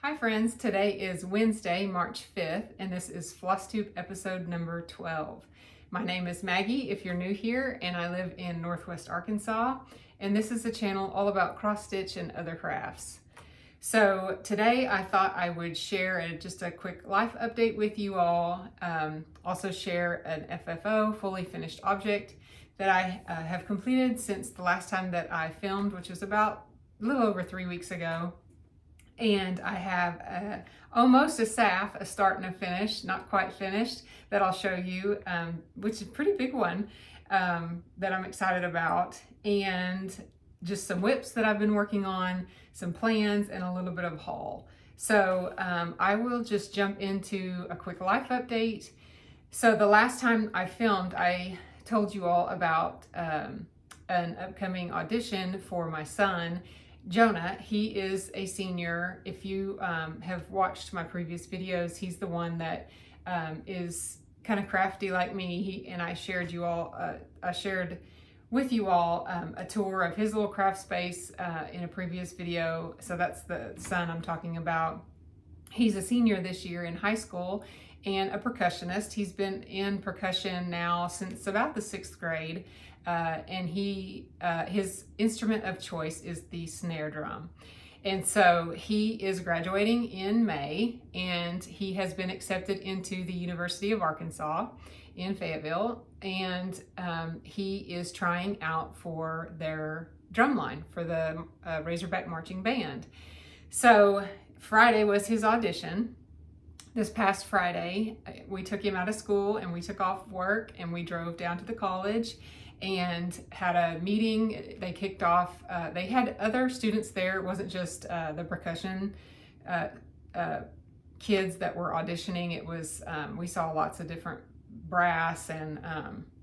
Hi friends, today is Wednesday, March 5th, and this is Flosstube episode number 12. My name is Maggie if you're new here, and I live in Northwest Arkansas, and this is a channel all about cross stitch and other crafts. So today I thought I would share just a quick life update with you all, also share an FFO, fully finished object, that I have completed since the last time that I filmed, which was about a little over 3 weeks ago. And I have almost a SAF, a start and a finish, not quite finished, that I'll show you, which is a pretty big one that I'm excited about. And just some whips that I've been working on, some plans, and a little bit of haul. So I will just jump into a quick life update. So the last time I filmed, I told you all about an upcoming audition for my son, Jonah. He is a senior. If you have watched my previous videos, he's the one that is kind of crafty like me. I shared with you all a tour of his little craft space in a previous video. So that's the son I'm talking about. He's a senior this year in high school and a percussionist. He's been in percussion now since about the 6th grade. And his instrument of choice is the snare drum. And so he is graduating in May, and he has been accepted into the University of Arkansas in Fayetteville, and he is trying out for their drumline for the Razorback Marching Band. So Friday was his audition. This past Friday, we took him out of school and we took off work and we drove down to the college and had a meeting. They kicked off, they had other students there. It wasn't just the percussion kids that were auditioning. It was, we saw lots of different brass and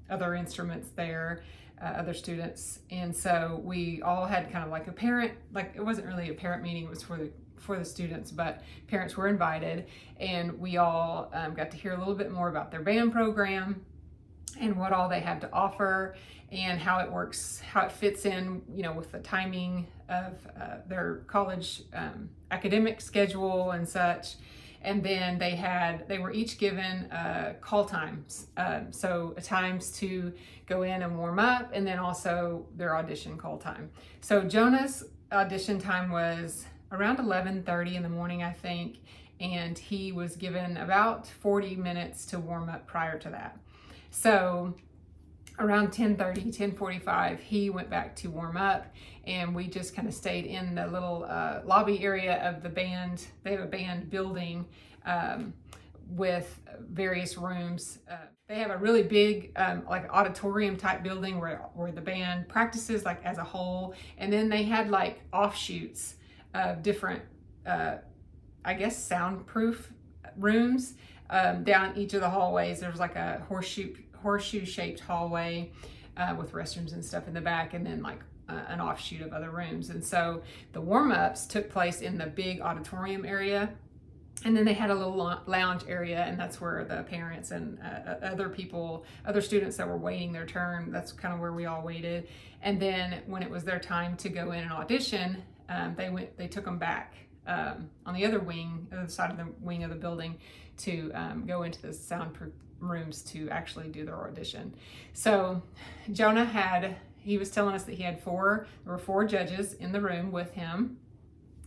other instruments there, other students. And so we all had kind of like a parent, like it wasn't really a parent meeting, it was for the students, but parents were invited, and we all got to hear a little bit more about their band program and what all they have to offer and how it works, how it fits in, with the timing of their college academic schedule and such. And then they were each given call times, so times to go in and warm up, and then also their audition call time. So Jonah's audition time was around 11:30 in the morning, I think, and he was given about 40 minutes to warm up prior to that. So around 10:30, 10:45, he went back to warm up, and we just kind of stayed in the little lobby area of the band. They have a band building with various rooms. They have a really big like auditorium type building where the band practices like as a whole, and then they had like offshoots of different, I guess, soundproof rooms down each of the hallways. There's like a horseshoe shaped hallway with restrooms and stuff in the back, and then like an offshoot of other rooms. And so the warm-ups took place in the big auditorium area, and then they had a little lounge area, and that's where the parents and other students that were waiting their turn, that's kind of where we all waited. And then when it was their time to go in and audition, they took them back on the other side of the wing of the building to go into the soundproof rooms to actually do their audition. So Jonah he was telling us that there were 4 judges in the room with him.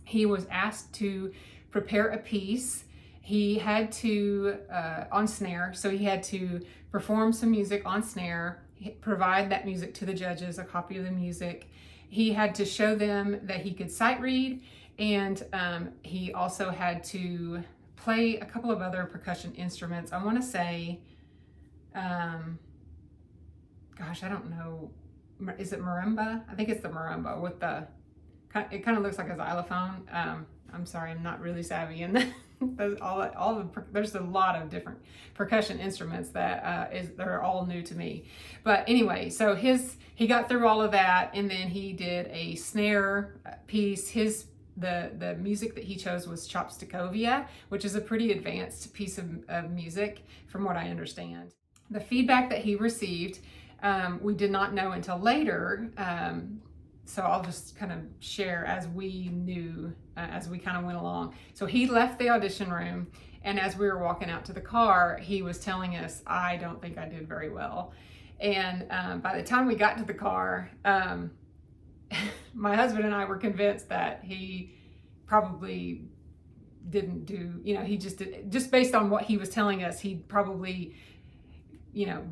He was asked to prepare a piece. He had to, on snare, so he had to perform some music on snare, provide that music to the judges, a copy of the music. He had to show them that he could sight read, and he also had to play a couple of other percussion instruments. I want to say, gosh, I don't know, is it marimba? I think it's the marimba with it kind of looks like a xylophone. I'm sorry, I'm not really savvy in that. There's a lot of different percussion instruments they're all new to me. But anyway, so he got through all of that, and then he did a snare piece. The music that he chose was Chopstickovia, which is a pretty advanced piece of music from what I understand. The feedback that he received, we did not know until later. so I'll just kind of share as we knew, as we kind of went along. So he left the audition room, and as we were walking out to the car, he was telling us, I don't think I did very well. And by the time we got to the car, my husband and I were convinced that he probably didn't do, he just based on what he was telling us, he probably,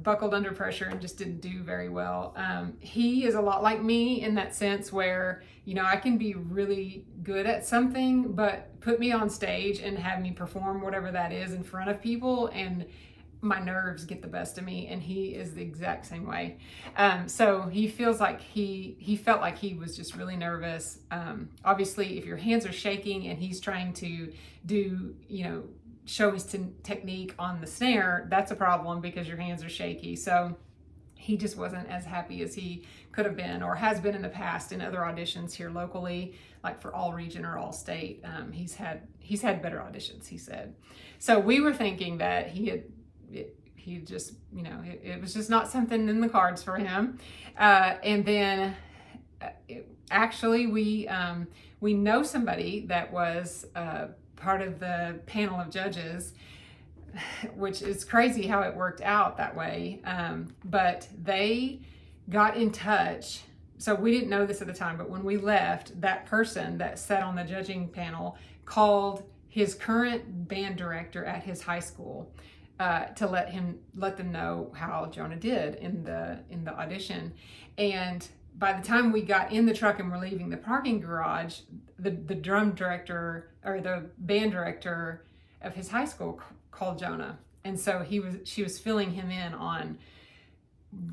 buckled under pressure and just didn't do very well. He is a lot like me in that sense where, I can be really good at something, but put me on stage and have me perform whatever that is in front of people, and my nerves get the best of me, and he is the exact same way. So he feels like he felt like he was just really nervous. Obviously, if your hands are shaking and he's trying to do, show his technique on the snare, that's a problem because your hands are shaky. So he just wasn't as happy as he could have been or has been in the past in other auditions here locally, like for All Region or All State. He's had better auditions, he said. So we were thinking that he just, it was just not something in the cards for him. And then actually we know somebody that was part of the panel of judges, which is crazy how it worked out that way. But they got in touch. So we didn't know this at the time, but when we left, that person that sat on the judging panel called his current band director at his high school to let them know how Jonah did in the audition. And by the time we got in the truck and were leaving the parking garage, the drum director or the band director of his high school called Jonah. And so she was filling him in on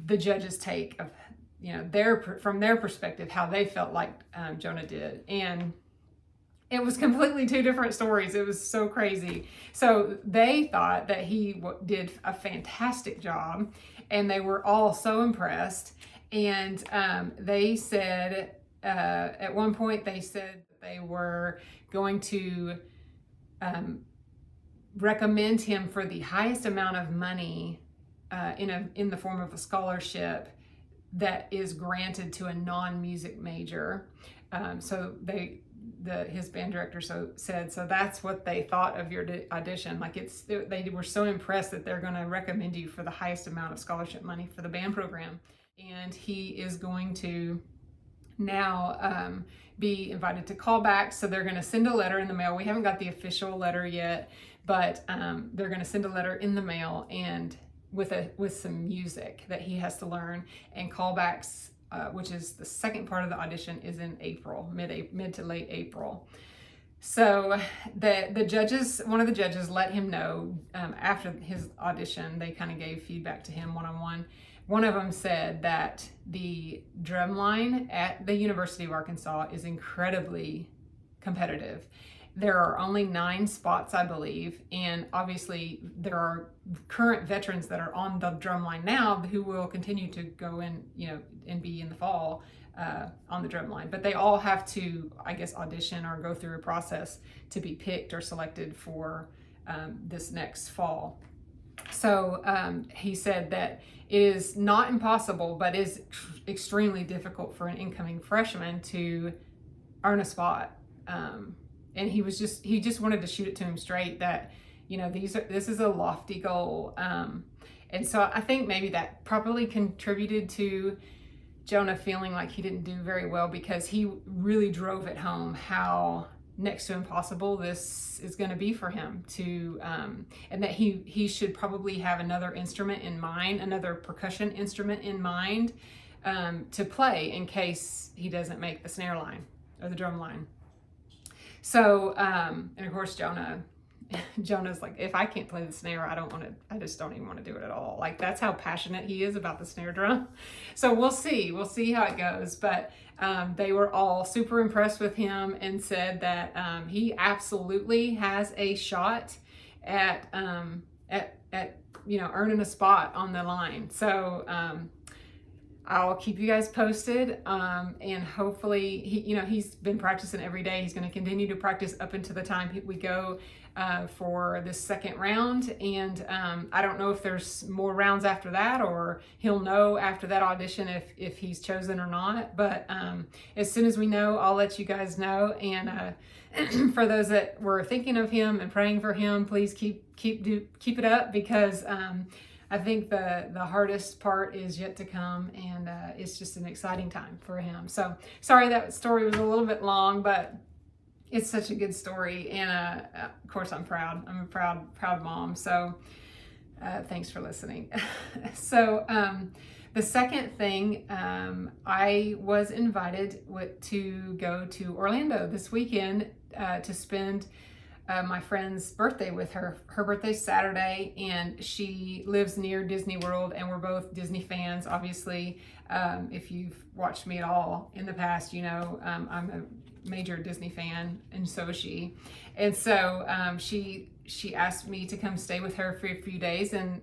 the judges' take of, from their perspective, how they felt like Jonah did. And it was completely two different stories. It was so crazy. So they thought that he did a fantastic job, and they were all so impressed. And they said, at one point, they said that they were going to recommend him for the highest amount of money in the form of a scholarship that is granted to a non-music major. So his band director said, so that's what they thought of your audition. Like they were so impressed that they're going to recommend you for the highest amount of scholarship money for the band program. And he is going to now be invited to callbacks. So they're going to send a letter in the mail. We haven't got the official letter yet, but they're going to send a letter in the mail and with some music that he has to learn. And callbacks, which is the second part of the audition, is in April, mid to late April. So the judges, one of the judges let him know after his audition, they kind of gave feedback to him one-on-one. One of them said that the drum line at the University of Arkansas is incredibly competitive. There are only 9 spots, I believe, and obviously there are current veterans that are on the drum line now who will continue to go in, and be in the fall on the drum line. But they all have to, I guess, audition or go through a process to be picked or selected for this next fall. So he said that it is not impossible, but is extremely difficult for an incoming freshman to earn a spot. And he just wanted to shoot it to him straight that, this is a lofty goal. And so I think maybe that probably contributed to Jonah feeling like he didn't do very well, because he really drove it home how next to impossible this is going to be for him to, and that he should probably have another instrument in mind, another percussion instrument in mind, to play in case he doesn't make the snare line or the drum line. So, and of course Jonah's like, if I can't play the snare, I just don't even want to do it at all. Like, that's how passionate he is about the snare drum. So we'll see how it goes. But they were all super impressed with him and said that he absolutely has a shot at earning a spot on the line. So I'll keep you guys posted, and hopefully he's been practicing every day. He's going to continue to practice up until the time we go for this second round, and I don't know if there's more rounds after that, or he'll know after that audition if he's chosen or not. But as soon as we know, I'll let you guys know. And for those that were thinking of him and praying for him, please keep it up, because I think the hardest part is yet to come, and it's just an exciting time for him. So sorry that story was a little bit long, but it's such a good story, and of course I'm proud. I'm a proud mom. So thanks for listening. So the second thing, I was invited to go to Orlando this weekend to spend my friend's birthday with her. Her birthday's Saturday, and she lives near Disney World, and we're both Disney fans, obviously. If you've watched me at all in the past, you know I'm a major Disney fan, and so is she. And so she asked me to come stay with her for a few days, and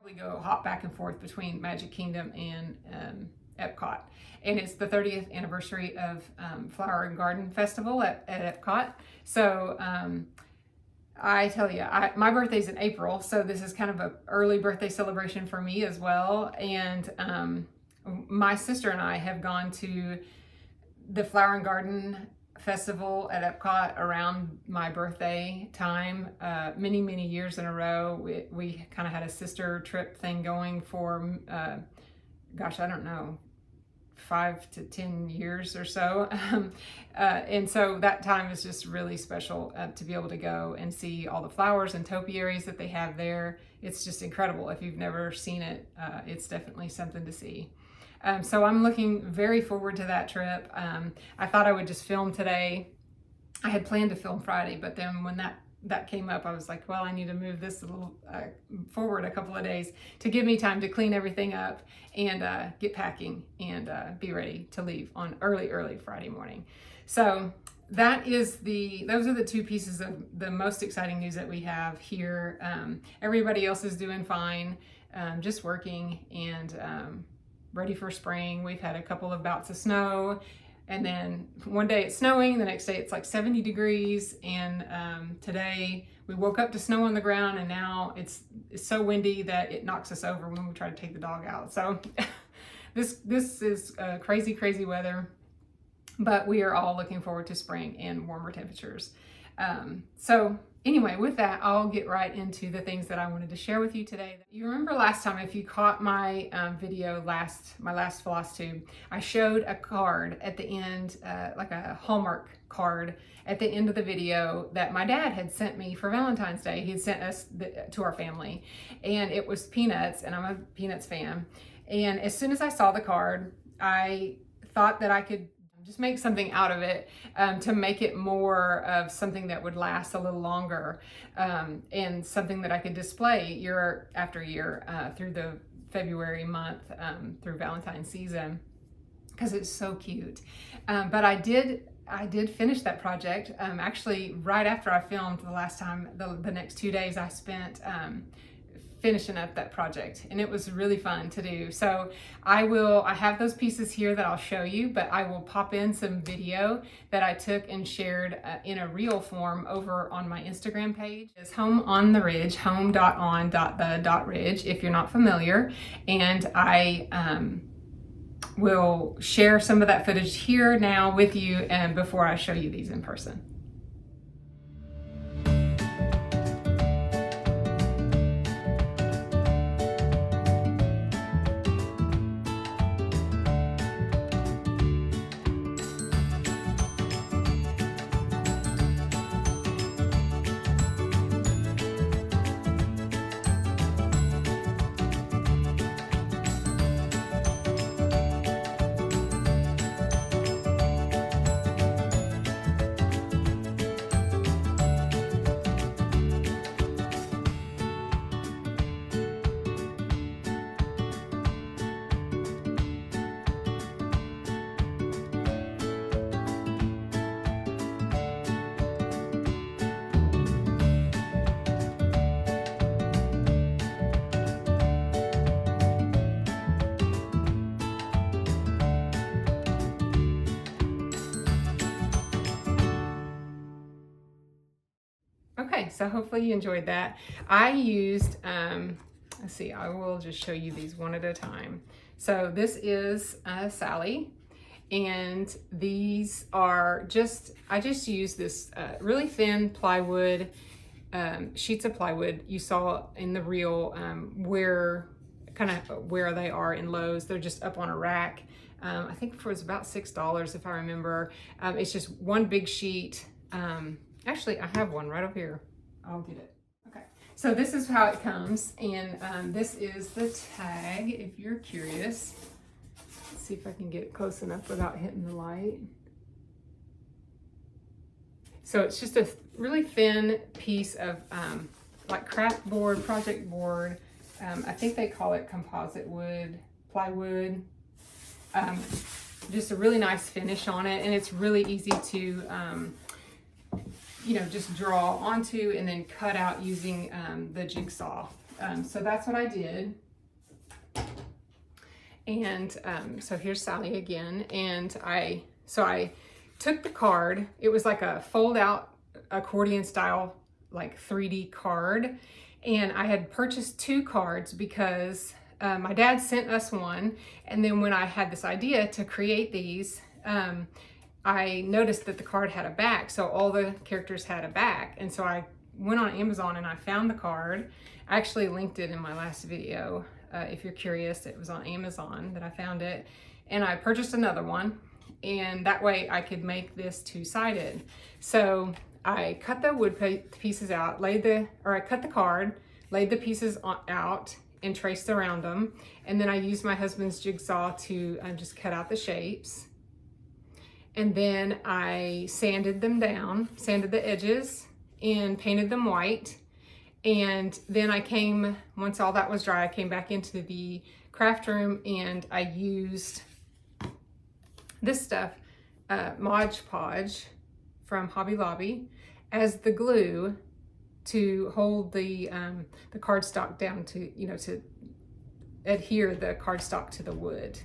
we go hop back and forth between Magic Kingdom and Epcot. And it's the 30th anniversary of Flower and Garden Festival at Epcot. So I tell you, my birthday's in April, so this is kind of an early birthday celebration for me as well. And my sister and I have gone to the Flower and Garden Festival at Epcot around my birthday time many years in a row. We kind of had a sister trip thing going for gosh, I don't know, 5 to 10 years or so. And so that time is just really special to be able to go and see all the flowers and topiaries that they have there. It's just incredible. If you've never seen it, it's definitely something to see. So I'm looking very forward to that trip. I thought I would just film today. I had planned to film Friday, but then when that came up, I was like, well, I need to move this a little forward a couple of days to give me time to clean everything up and get packing and be ready to leave on early Friday morning. So those are the two pieces of the most exciting news that we have here. Everybody else is doing fine, just working and ready for spring. We've had a couple of bouts of snow, and then one day it's snowing, the next day it's like 70 degrees, and today we woke up to snow on the ground, and now it's so windy that it knocks us over when we try to take the dog out. So this is crazy weather, but we are all looking forward to spring and warmer temperatures. So anyway, with that, I'll get right into the things that I wanted to share with you today. You remember last time, if you caught my video, my last floss tube, I showed a card at the end, like a Hallmark card at the end of the video that my dad had sent me for Valentine's Day. He had sent us to our family, and it was Peanuts, and I'm a Peanuts fan. And as soon as I saw the card, I thought that I could just make something out of it to make it more of something that would last a little longer, and something that I could display year after year through the February month, through Valentine's season, because it's so cute. But I did finish that project. Actually, right after I filmed the last time, the next 2 days I spent finishing up that project, and it was really fun to do. So I have those pieces here that I'll show you, but I will pop in some video that I took and shared in a reel form over on my Instagram page. It's Home on the Ridge, home.on.the.ridge, if you're not familiar. And I will share some of that footage here now with you, and before I show you these in person. Okay, so hopefully you enjoyed that. I used, let's see, I will just show you these one at a time. So this is Sally, and these are just, I just used this really thin plywood, sheets of plywood you saw in the reel, where they are in Lowe's. They're just up on a rack. I think it was about $6 if I remember. It's just one big sheet. Actually, I have one right over here. I'll get it. Okay, so this is how it comes, and this is the tag if you're curious. Let's see if I can get it close enough without hitting the light. So it's just a really thin piece of like craft board, project board. I think they call it composite wood, plywood. Just a really nice finish on it, and it's really easy to you know, just draw onto and then cut out using the jigsaw. So that's what I did. And so here's Sally again. And I took the card. It was like a fold out accordion style, like 3D card. And I had purchased 2 cards because my dad sent us one. And then when I had this idea to create these, I noticed that the card had a back, so all the characters had a back. And so I went on Amazon and I found the card. I actually linked it in my last video. If you're curious, it was on Amazon that I found it. And I purchased another one, and that way I could make this 2-sided. So I cut the wood pieces out, I cut the card, laid the pieces out, and traced around them. And then I used my husband's jigsaw to just cut out the shapes. And then I sanded them down, sanded the edges, and painted them white. And then once all that was dry, I came back into the craft room and I used this stuff, Mod Podge from Hobby Lobby, as the glue to hold the cardstock down, to, you know, to adhere the cardstock to the wood.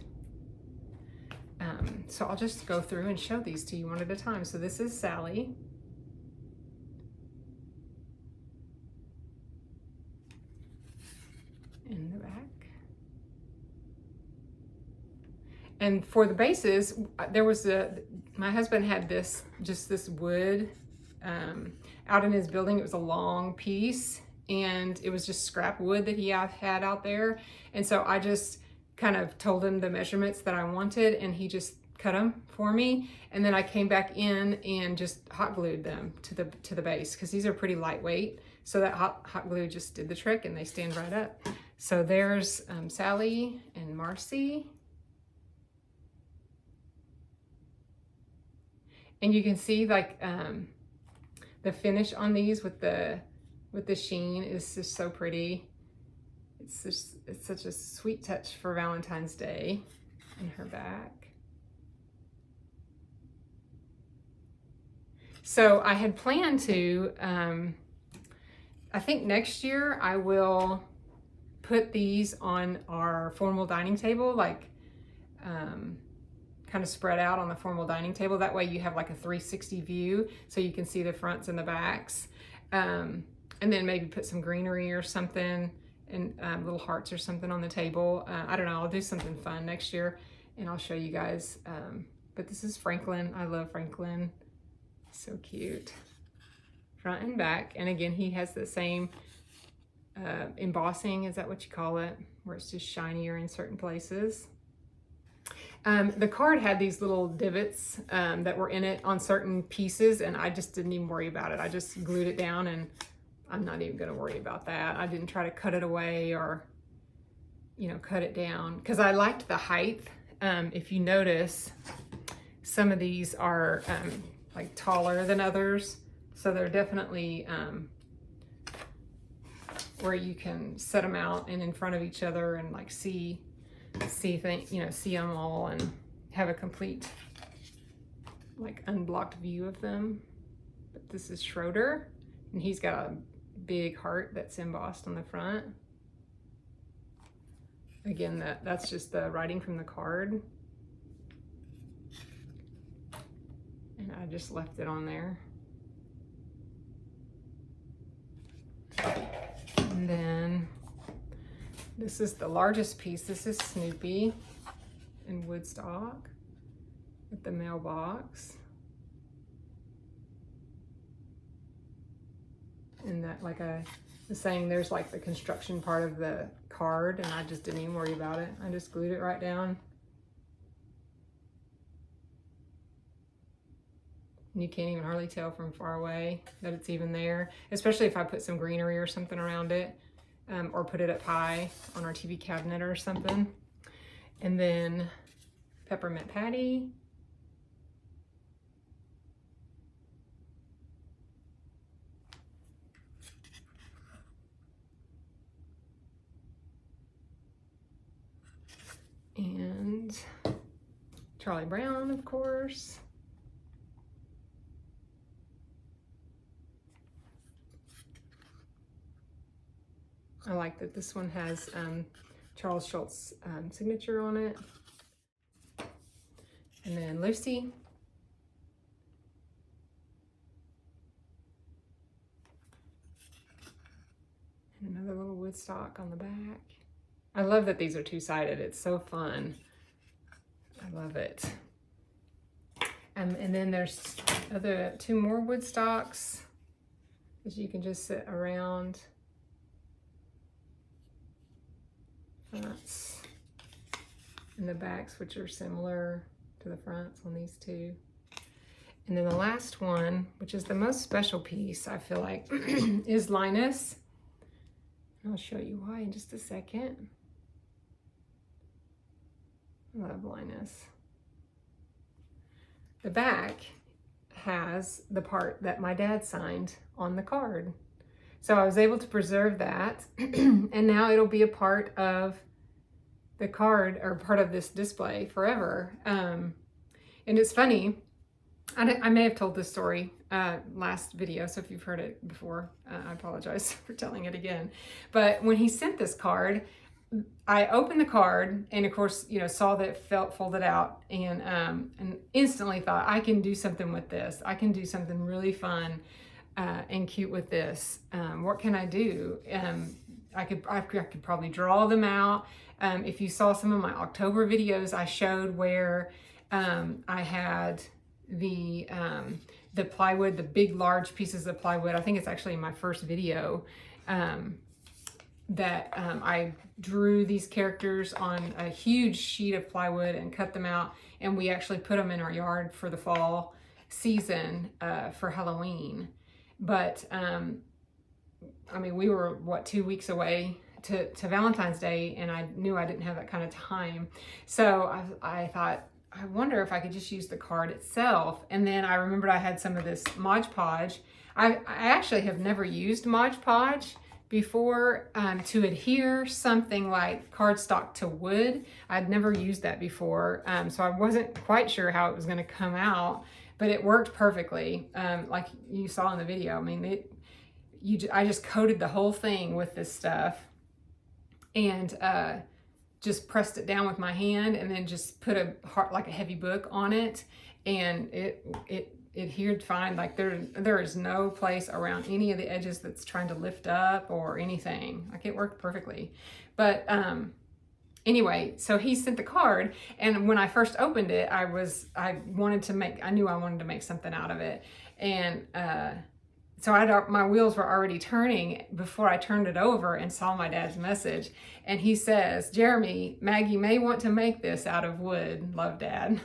So I'll just go through and show these to you one at a time. So this is Sally. In the back. And for the bases, there was my husband had this wood out in his building. It was a long piece, and it was just scrap wood that he had out there. And so I just kind of told him the measurements that I wanted, and he just cut them for me. And then I came back in and just hot glued them to the base, because these are pretty lightweight. So that hot glue just did the trick, and they stand right up. So there's Sally and Marcy. And you can see like the finish on these with the sheen is just so pretty. It's such a sweet touch for Valentine's Day. In her back. So I had planned to, I think next year I will put these on our formal dining table, like kind of spread out on the formal dining table. That way you have like a 360 view, so you can see the fronts and the backs. And then maybe put some greenery or something, and little hearts or something on the table. I don't know, I'll do something fun next year and I'll show you guys. But this is Franklin. I love Franklin. So cute. Front and back. And again, he has the same embossing, is that what you call it? Where it's just shinier in certain places. The card had these little divots that were in it on certain pieces, and I just didn't even worry about it. I just glued it down, and I'm not even gonna worry about that. I didn't try to cut it away or, you know, cut it down, because I liked the height. If you notice, some of these are like taller than others, so they're definitely where you can set them out and in front of each other and like see things, you know, see them all and have a complete like unblocked view of them. But this is Schroeder, and he's got a big heart that's embossed on the front. Again, that's just the writing from the card, and I just left it on there. This is the largest piece. This is Snoopy in Woodstock with the mailbox. And that, like I was saying, there's like the construction part of the card, and I just didn't even worry about it. I just glued it right down. And you can't even hardly tell from far away that it's even there, especially if I put some greenery or something around it, or put it up high on our TV cabinet or something. And then Peppermint Patty. And Charlie Brown, of course. I like that this one has Charles Schultz's signature on it. And then Lucy. And another little Woodstock on the back. I love that these are two-sided. It's so fun. I love it. And then there's two more Woodstocks that you can just sit around. Fronts and the backs, which are similar to the fronts on these two. And then the last one, which is the most special piece, I feel like, is Linus. I'll show you why in just a second. I love Linus. The back has the part that my dad signed on the card. So I was able to preserve that, and now it'll be a part of the card, or part of this display forever. And it's funny, I may have told this story last video, so if you've heard it before, I apologize for telling it again. But when he sent this card, I opened the card and of course, you know, saw that it felt folded out, and instantly thought, I can do something with this. I can do something really fun and cute with this. What can I do? I could probably draw them out. If you saw some of my October videos, I showed where I had the plywood, the big large pieces of plywood. I think it's actually in my first video that I drew these characters on a huge sheet of plywood and cut them out, and we actually put them in our yard for the fall season for Halloween. But I mean, we were what, 2 weeks away to Valentine's Day, and I knew I didn't have that kind of time. So I thought, I wonder if I could just use the card itself. And then I remembered I had some of this Mod Podge. I actually have never used Mod Podge before to adhere something like cardstock to wood. I'd never used that before, so I wasn't quite sure how it was going to come out, but it worked perfectly, like you saw in the video. I mean, I just coated the whole thing with this stuff, and just pressed it down with my hand, and then just put like a heavy book on it, and it adhered fine. Like there is no place around any of the edges that's trying to lift up or anything. Like, it worked perfectly. But anyway, so he sent the card, and when I first opened it, I knew I wanted to make something out of it. And so my wheels were already turning before I turned it over and saw my dad's message. And he says, "Jeremy, Maggie may want to make this out of wood. Love, Dad."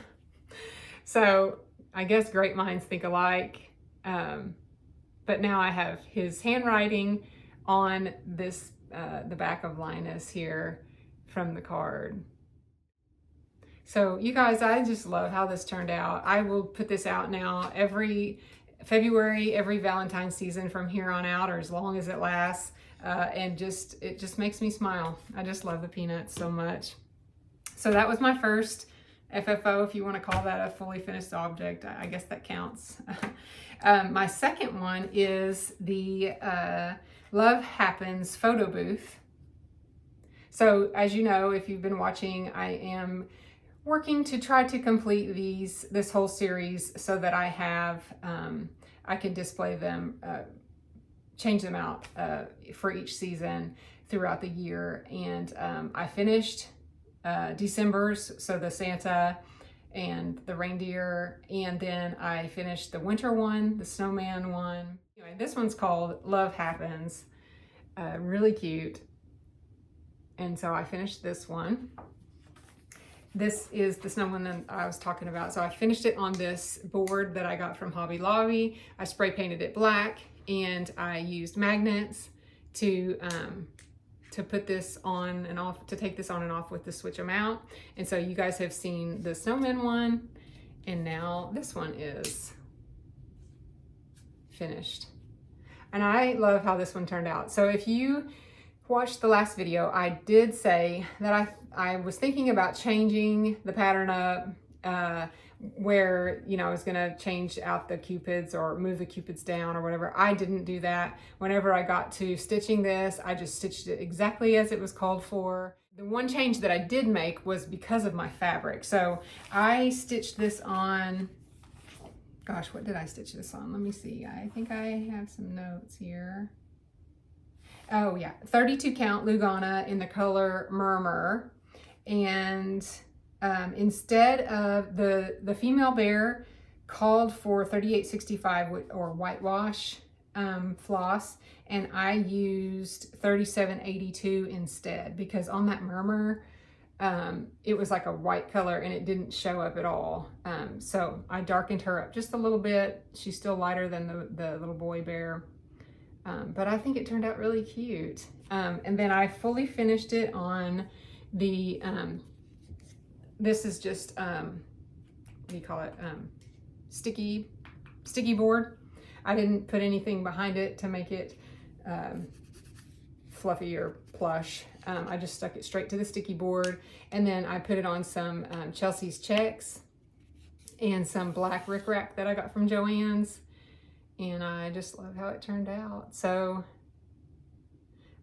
So I guess great minds think alike. But now I have his handwriting on this, the back of Linus here from the card. So you guys, I just love how this turned out. I will put this out now every February, every Valentine's season from here on out, or as long as it lasts. And it just makes me smile. I just love the peanuts so much. So that was my first FFO, if you want to call that a fully finished object. I guess that counts. My second one is the Love Happens photo booth. So as you know, if you've been watching, I am working to try to complete this whole series so that I have, I can display them change them out for each season throughout the year. And I finished December's, so the Santa and the reindeer, and then I finished the winter one, the snowman one. Anyway, this one's called Love Happens. Really cute. And so I finished this one. This is the snowman that I was talking about. So I finished it on this board that I got from Hobby Lobby. I spray painted it black, and I used magnets to put this on and off, to take this on and off with the switch them out. And so you guys have seen the snowman one, and now this one is finished. And I love how this one turned out. So if you watched the last video, I did say that I was thinking about changing the pattern up, where, you know, I was gonna change out the cupids or move the cupids down or whatever. I didn't do that. Whenever I got to stitching this, I just stitched it exactly as it was called for. The one change that I did make was because of my fabric. So I stitched this on, gosh, what did I stitch this on? Let me see. I think I have some notes here. Oh yeah, 32 count Lugana in the color Murmur. And instead of the female bear called for 3865 or whitewash floss, and I used 3782 instead, because on that Murmur it was like a white color and it didn't show up at all. So I darkened her up just a little bit. She's still lighter than the little boy bear, but I think it turned out really cute. And then I fully finished it on the this is just what do you call it, sticky board. I didn't put anything behind it to make it fluffy or plush. I just stuck it straight to the sticky board, and then I put it on some Chelsea's checks and some black rickrack that I got from Joann's, and I just love how it turned out. So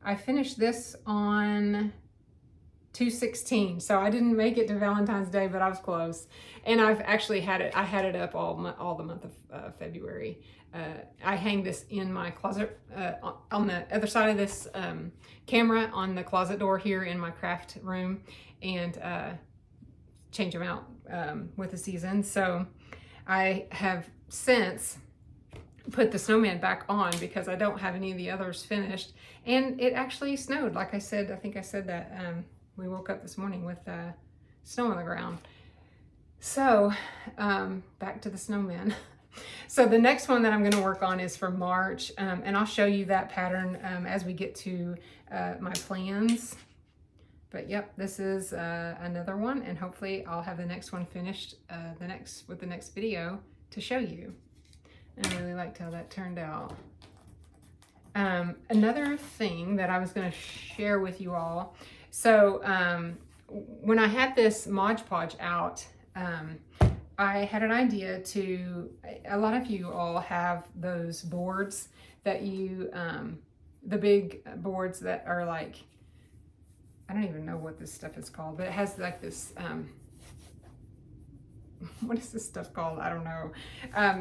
I finished this on 2/16, so I didn't make it to Valentine's Day, but I was close. And I've actually had it, I had it up all the month of February. I hang this in my closet, on the other side of this camera, on the closet door here in my craft room, and change them out with the season. So I have since put the snowman back on because I don't have any of the others finished. And it actually snowed, like I said. I think I said that we woke up this morning with snow on the ground. So back to the snowman. So the next one that I'm going to work on is for March, and I'll show you that pattern as we get to my plans. But yep, this is another one, and hopefully I'll have the next one finished with the next video to show you. And I really liked how that turned out. Another thing that I was going to share with you all. So when I had this Mod Podge out, I had an idea to, a lot of you all have those boards that you, the big boards that are like, I don't even know what this stuff is called, but it has like this, what is this stuff called? I don't know.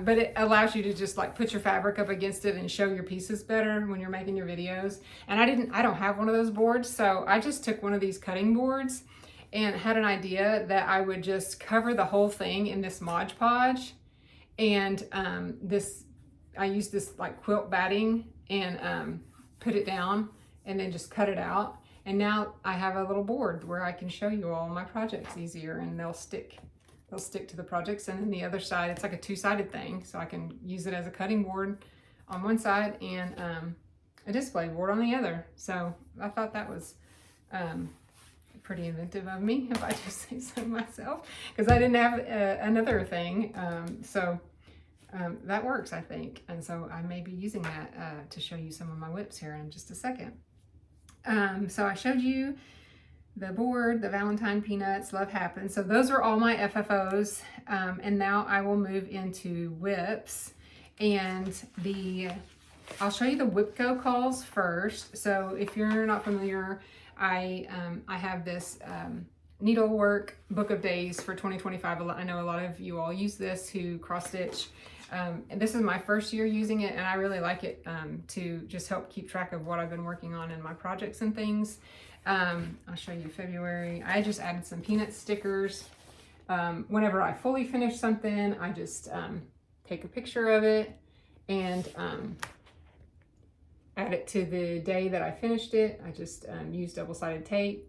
But it allows you to just like put your fabric up against it and show your pieces better when you're making your videos. And I don't have one of those boards. So I just took one of these cutting boards and had an idea that I would just cover the whole thing in this Mod Podge. And I used this like quilt batting and put it down and then just cut it out. And now I have a little board where I can show you all my projects easier, and they'll stick to the projects. And then the other side, it's like a two-sided thing, so I can use it as a cutting board on one side and a display board on the other. So I thought that was pretty inventive of me, if I just say so myself, because I didn't have another thing. So that works, I think. And so I may be using that to show you some of my whips here in just a second. So I showed you the board, the Valentine Peanuts, Love Happens. So those are all my FFOs. And now I will move into whips. And I'll show you the Whipco calls first. So if you're not familiar, I have this needlework book of days for 2025. I know a lot of you all use this who cross stitch. And this is my first year using it, and I really like it to just help keep track of what I've been working on in my projects and things. I'll show you February. I just added some peanut stickers. Whenever I fully finish something, I just take a picture of it and add it to the day that I finished it. I just use double-sided tape.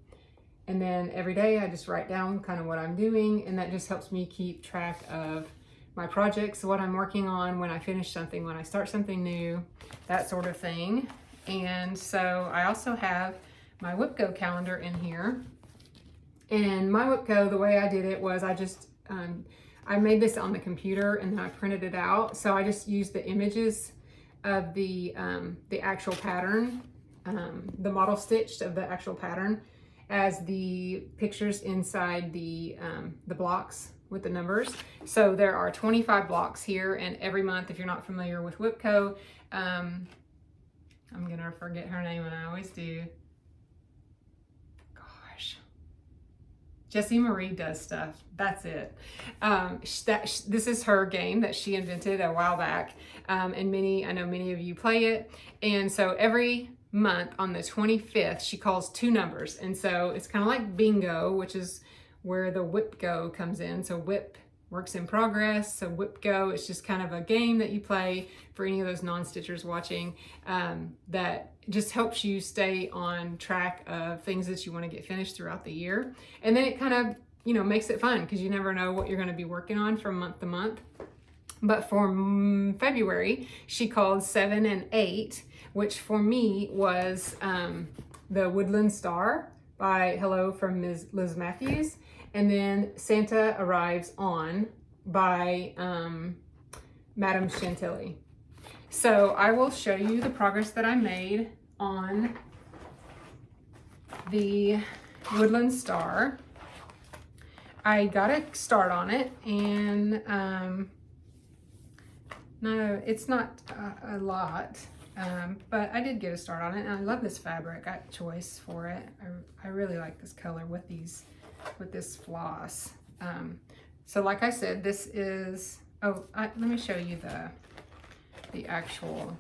And then every day I just write down kind of what I'm doing, and that just helps me keep track of my projects, what I'm working on, when I finish something, when I start something new, that sort of thing. And so I also have my WIPGO calendar in here. And my WIPGO, the way I did it was I just, I made this on the computer and then I printed it out. So I just used the images of the actual pattern, the model stitched of the actual pattern, as the pictures inside the blocks with the numbers. So there are 25 blocks here, and every month, if you're not familiar with WIPGO, I'm gonna forget her name, and I always do. Gosh, Jessie Marie does stuff. That's it. This is her game that she invented a while back, and I know many of you play it. And so every month on the 25th, she calls two numbers, and so it's kind of like bingo, which is where the WIPGO comes in. So WIP, works in progress. So WIPGO is just kind of a game that you play for any of those non-stitchers watching, that just helps you stay on track of things that you want to get finished throughout the year. And then it kind of, you know, makes it fun because you never know what you're going to be working on from month to month. But for February, she called 7 and 8, which for me was the Woodland Star by Hello from Ms. Liz Matthews. And then Santa Arrives On by Madame Chantilly. So I will show you the progress that I made on the Woodland Star. I got a start on it, and no, it's not a lot, but I did get a start on it, and I love this fabric choice for it. I really like this color with this floss. So like I said, this is, let me show you the actual,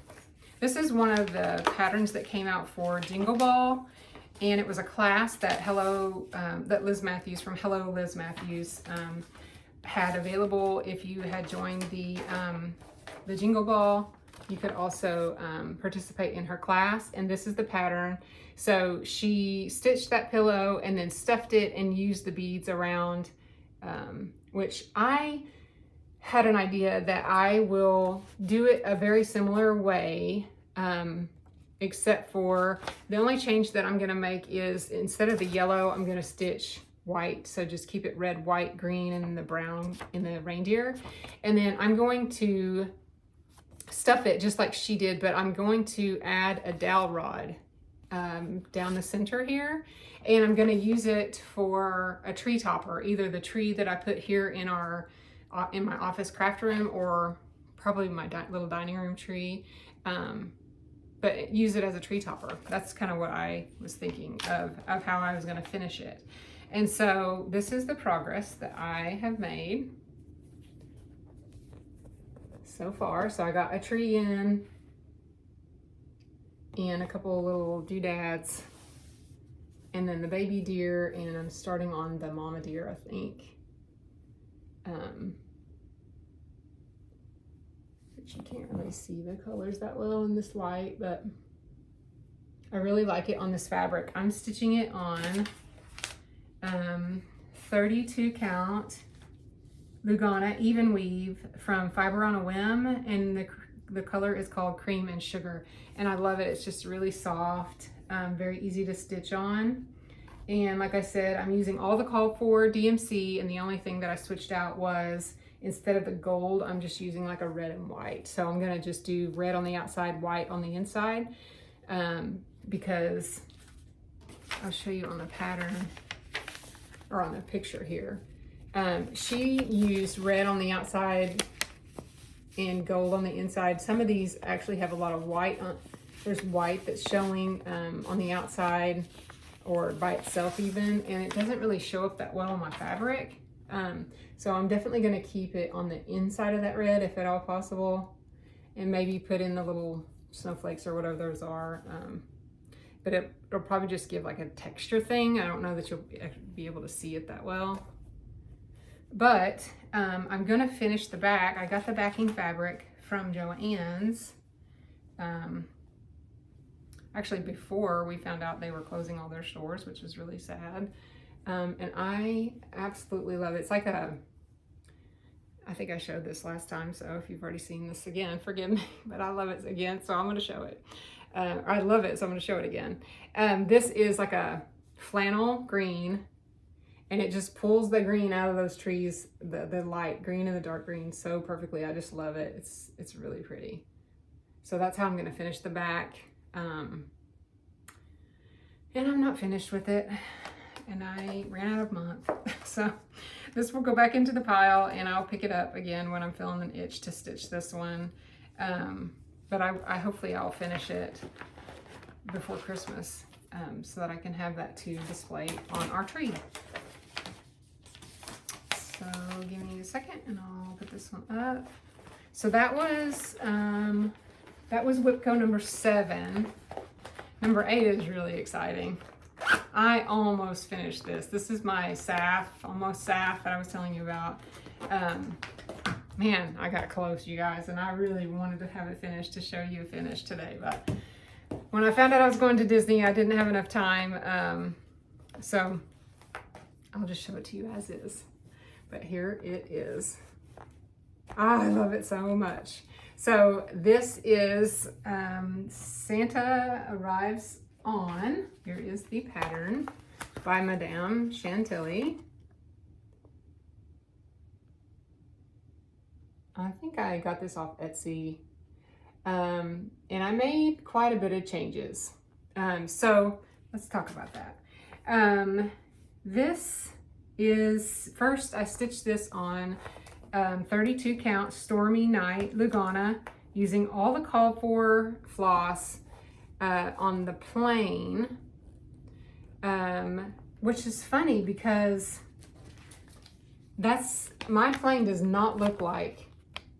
this is one of the patterns that came out for Jingle Ball, and it was a class that that Liz Matthews from Hello Liz Matthews had available. If you had joined the Jingle Ball, you could also participate in her class, and this is the pattern. So she stitched that pillow and then stuffed it and used the beads around, which I had an idea that I will do it a very similar way, except for the only change that I'm gonna make is instead of the yellow, I'm gonna stitch white. So just keep it red, white, green, and the brown in the reindeer. And then I'm going to stuff it just like she did, but I'm going to add a dowel rod down the center here, and I'm going to use it for a tree topper, either the tree that I put here in my office craft room, or probably my little dining room tree, but use it as a tree topper. That's kind of what I was thinking of how I was going to finish it. And so this is the progress that I have made so far. So I got a tree in, and a couple of little doodads, and then the baby deer, and I'm starting on the mama deer, I think. But you can't really see the colors that well in this light, but I really like it on this fabric. I'm stitching it on 32 count Lugana even weave from Fiber on a Whim, and the color is called Cream and Sugar, and I love it. It's just really soft, very easy to stitch on. And like I said, I'm using all the called for DMC, and the only thing that I switched out was, instead of the gold, I'm just using like a red and white. So I'm gonna just do red on the outside, white on the inside, because I'll show you on the pattern, or on the picture here. She used red on the outside and gold on the inside. Some of these actually have a lot of white on. There's white that's showing on the outside, or by itself even, and it doesn't really show up that well on my fabric. So I'm definitely going to keep it on the inside of that red if at all possible, and maybe put in the little snowflakes or whatever those are. But it'll probably just give like a texture thing. I don't know that you'll be able to see it that well. But I'm gonna finish the back. I got the backing fabric from Joann's. Actually, before we found out they were closing all their stores, which was really sad. And I absolutely love it. It's like I think I showed this last time, so if you've already seen this again, forgive me, but I love it again, so I'm gonna show it. I love it, so I'm gonna show it again. This is like a flannel green, and it just pulls the green out of those trees, the light green and the dark green so perfectly. I just love it. It's really pretty. So that's how I'm gonna finish the back. And I'm not finished with it, and I ran out of month. So this will go back into the pile, and I'll pick it up again when I'm feeling an itch to stitch this one. But I hopefully I'll finish it before Christmas, so that I can have that to display on our tree. So give me a second and I'll put this one up. So that was WIPCO number 7. Number 8 is really exciting. I almost finished this. This is my SAF, almost SAF that I was telling you about. Man, I got close, you guys, and I really wanted to have it finished to show you a finish today. But when I found out I was going to Disney, I didn't have enough time. So I'll just show it to you as is. But here it is. I love it so much. So this is Santa Arrives On. Here is the pattern by Madame Chantilly. I think I got this off Etsy. And I made quite a bit of changes. So let's talk about that. This is, first I stitched this on 32 count Stormy Night Lugana using all the called for floss on the plain, which is funny because my plain does not look like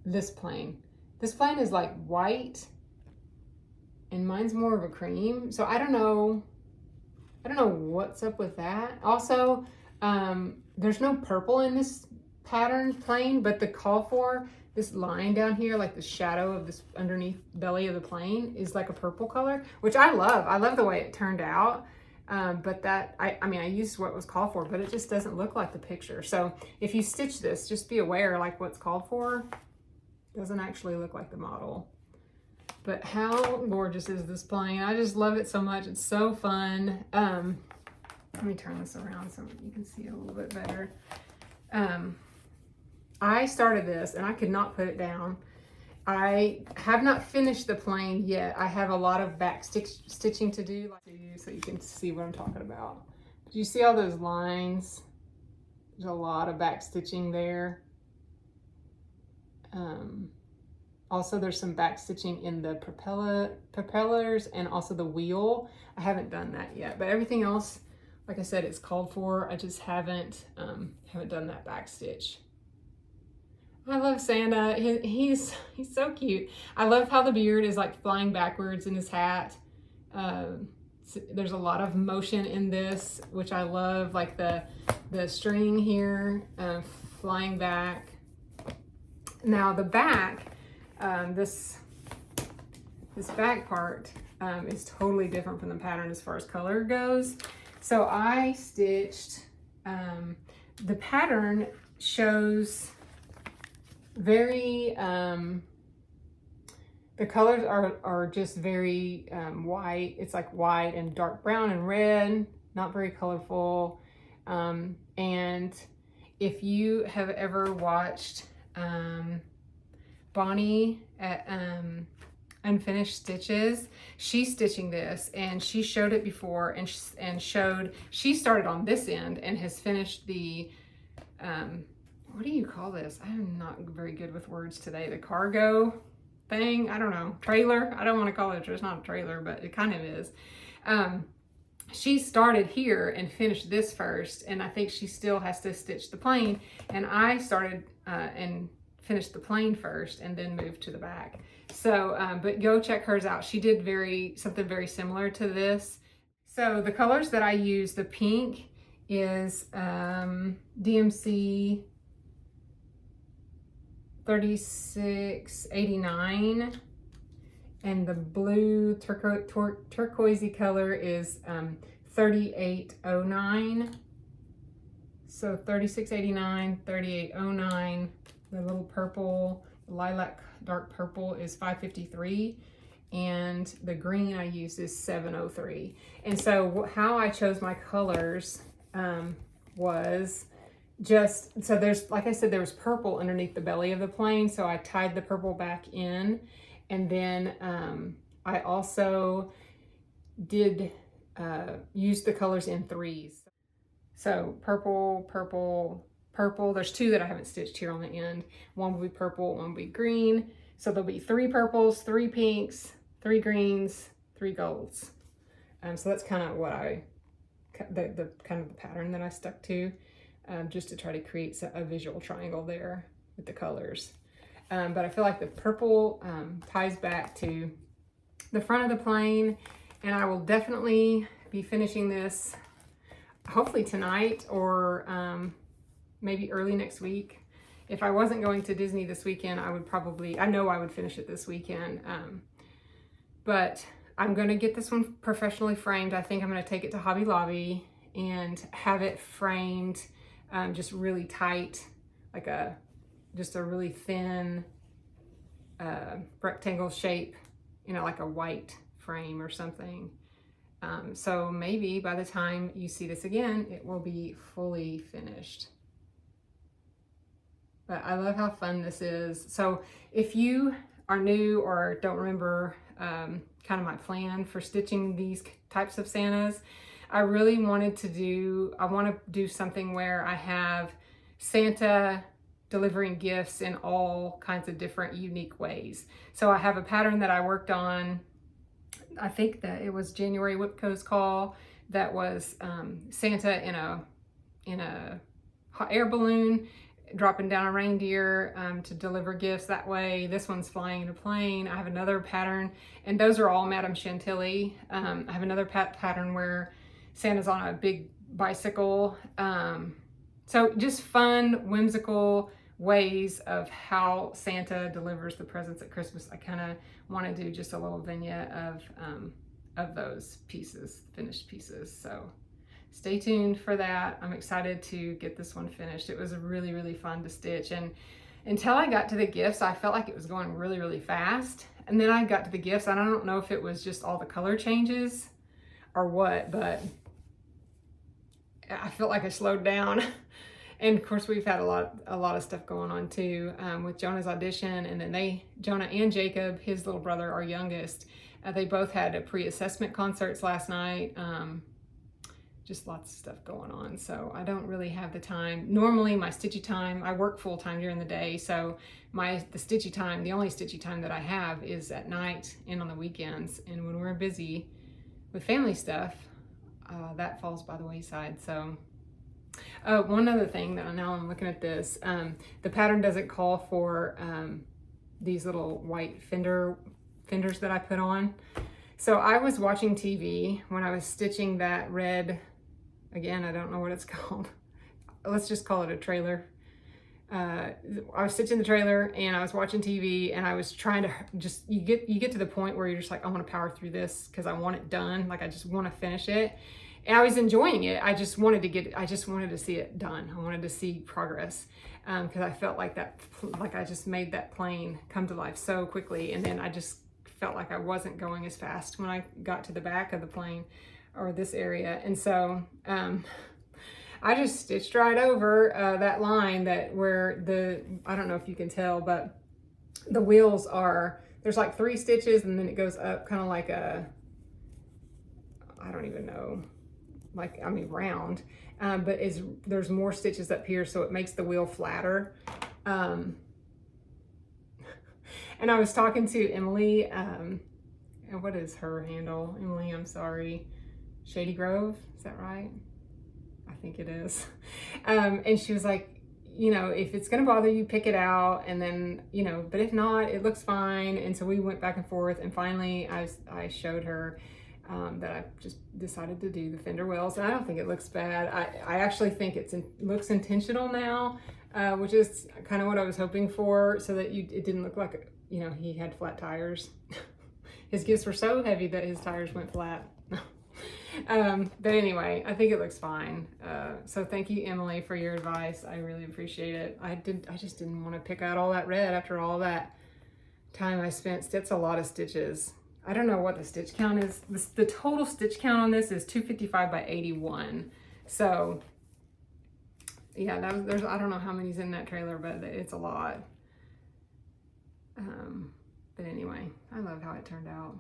this plain. This plain is like white and mine's more of a cream. So I don't know what's up with that. Also, there's no purple in this pattern plain, but the call for this line down here, like the shadow of this underneath belly of the plain, is like a purple color, which I love. I love the way it turned out. But that, I mean, I used what was called for, but it just doesn't look like the picture. So if you stitch this, just be aware, like what's called for doesn't actually look like the model. But how gorgeous is this plain? I just love it so much. It's so fun. Let me turn this around so you can see it a little bit better. I started this and I could not put it down. I have not finished the plain yet. I have a lot of back stitching to do, so you can see what I'm talking about. Do you see all those lines? There's a lot of back stitching there. Also, there's some back stitching in the propellers and also the wheel. I haven't done that yet, but everything else, like I said, it's called for. I just haven't done that back stitch. I love Santa. He's so cute. I love how the beard is like flying backwards in his hat. There's a lot of motion in this, which I love, like the string here flying back. Now the back, this back part is totally different from the pattern as far as color goes. So I stitched, the pattern shows very, the colors are just very white. It's like white and dark brown and red, not very colorful. And if you have ever watched Bonnie at Unfinished Stitches, she's stitching this and she showed it before and showed, she started on this end and has finished the, what do you call this? I'm not very good with words today. The cargo thing, I don't know, trailer. I don't want to call it, it's not a trailer, but it kind of is. she started here and finished this first, and I think she still has to stitch the plain, and I started and finished the plain first and then moved to the back. So, but go check hers out. She did something very similar to this. So the colors that I use, the pink is DMC 3689, and the blue turquoisey color is 3809. So 3689, 3809. The little purple, lilac dark purple is 553. And the green I use is 703. And so how I chose my colors was just, so there's, like I said, there was purple underneath the belly of the plain, so I tied the purple back in. And then I also did use the colors in threes. So purple, purple, purple. There's two that I haven't stitched here on the end. One will be purple, one will be green. So there'll be 3 purples, 3 pinks, 3 greens, 3 golds. So that's kind of what the kind of the pattern that I stuck to, just to try to create a visual triangle there with the colors. But I feel like the purple ties back to the front of the plain, and I will definitely be finishing this hopefully tonight or maybe early next week. If I wasn't going to Disney this weekend, I know I would finish it this weekend. But I'm gonna get this one professionally framed. I think I'm gonna take it to Hobby Lobby and have it framed just really tight, like just a really thin rectangle shape, like a white frame or something. So maybe by the time you see this again, it will be fully finished. But I love how fun this is. So if you are new or don't remember kind of my plan for stitching these types of Santas, I want to do something where I have Santa delivering gifts in all kinds of different unique ways. So I have a pattern that I worked on, I think that it was January Whipco's Call, that was Santa in a hot air balloon dropping down a reindeer to deliver gifts that way. This one's flying in a plane. I have another pattern, and those are all Madame Chantilly. I have another pattern where Santa's on a big bicycle. So just fun, whimsical ways of how Santa delivers the presents at Christmas. I kind of want to do just a little vignette of those pieces, finished pieces. So stay tuned for that. I'm excited to get this one finished. It was really, really fun to stitch. And until I got to the gifts, I felt like it was going really, really fast. And then I got to the gifts, and I don't know if it was just all the color changes or what, but I felt like I slowed down. And of course, we've had a lot of stuff going on too, with Jonah's audition. And then Jonah and Jacob, his little brother, our youngest, they both had a pre-assessment concerts last night. Just lots of stuff going on. So I don't really have the time. Normally my stitchy time, I work full time during the day. So the stitchy time, the only stitchy time that I have is at night and on the weekends. And when we're busy with family stuff, that falls by the wayside. So one other thing that now I'm looking at this, the pattern doesn't call for these little white fenders that I put on. So I was watching TV when I was stitching that red, again, I don't know what it's called. Let's just call it a trailer. I was stitching the trailer and I was watching TV, and I was trying to you get to the point where you're just like, I want to power through this because I want it done. Like I just want to finish it. And I was enjoying it. I just wanted to see it done. I wanted to see progress. Because I felt like I just made that plane come to life so quickly. And then I just felt like I wasn't going as fast when I got to the back of the plane or this area. And so I just stitched right over that line where I don't know if you can tell, but the wheels there's like 3 stitches, and then it goes up kind of like I don't even know, round, but there's more stitches up here, so it makes the wheel flatter. And I was talking to Emily, and what is her handle? Emily, I'm sorry. Shady Grove, is that right? I think it is. And she was like, you know, if it's gonna bother you, pick it out, and then, you know, but if not, it looks fine. And so we went back and forth, and finally I showed her that I just decided to do the fender wells, and I don't think it looks bad. I actually think it looks intentional now, which is kind of what I was hoping for, so that it didn't look like, you know, he had flat tires. His gifts were so heavy that his tires went flat. But anyway, I think it looks fine. So thank you, Emily, for your advice. I really appreciate it. I just didn't want to pick out all that red after all that time I spent. That's a lot of stitches. I don't know what the stitch count is. The total stitch count on this is 255 by 81. So yeah, there's I don't know how many's in that trailer, but it's a lot. But anyway, I love how it turned out.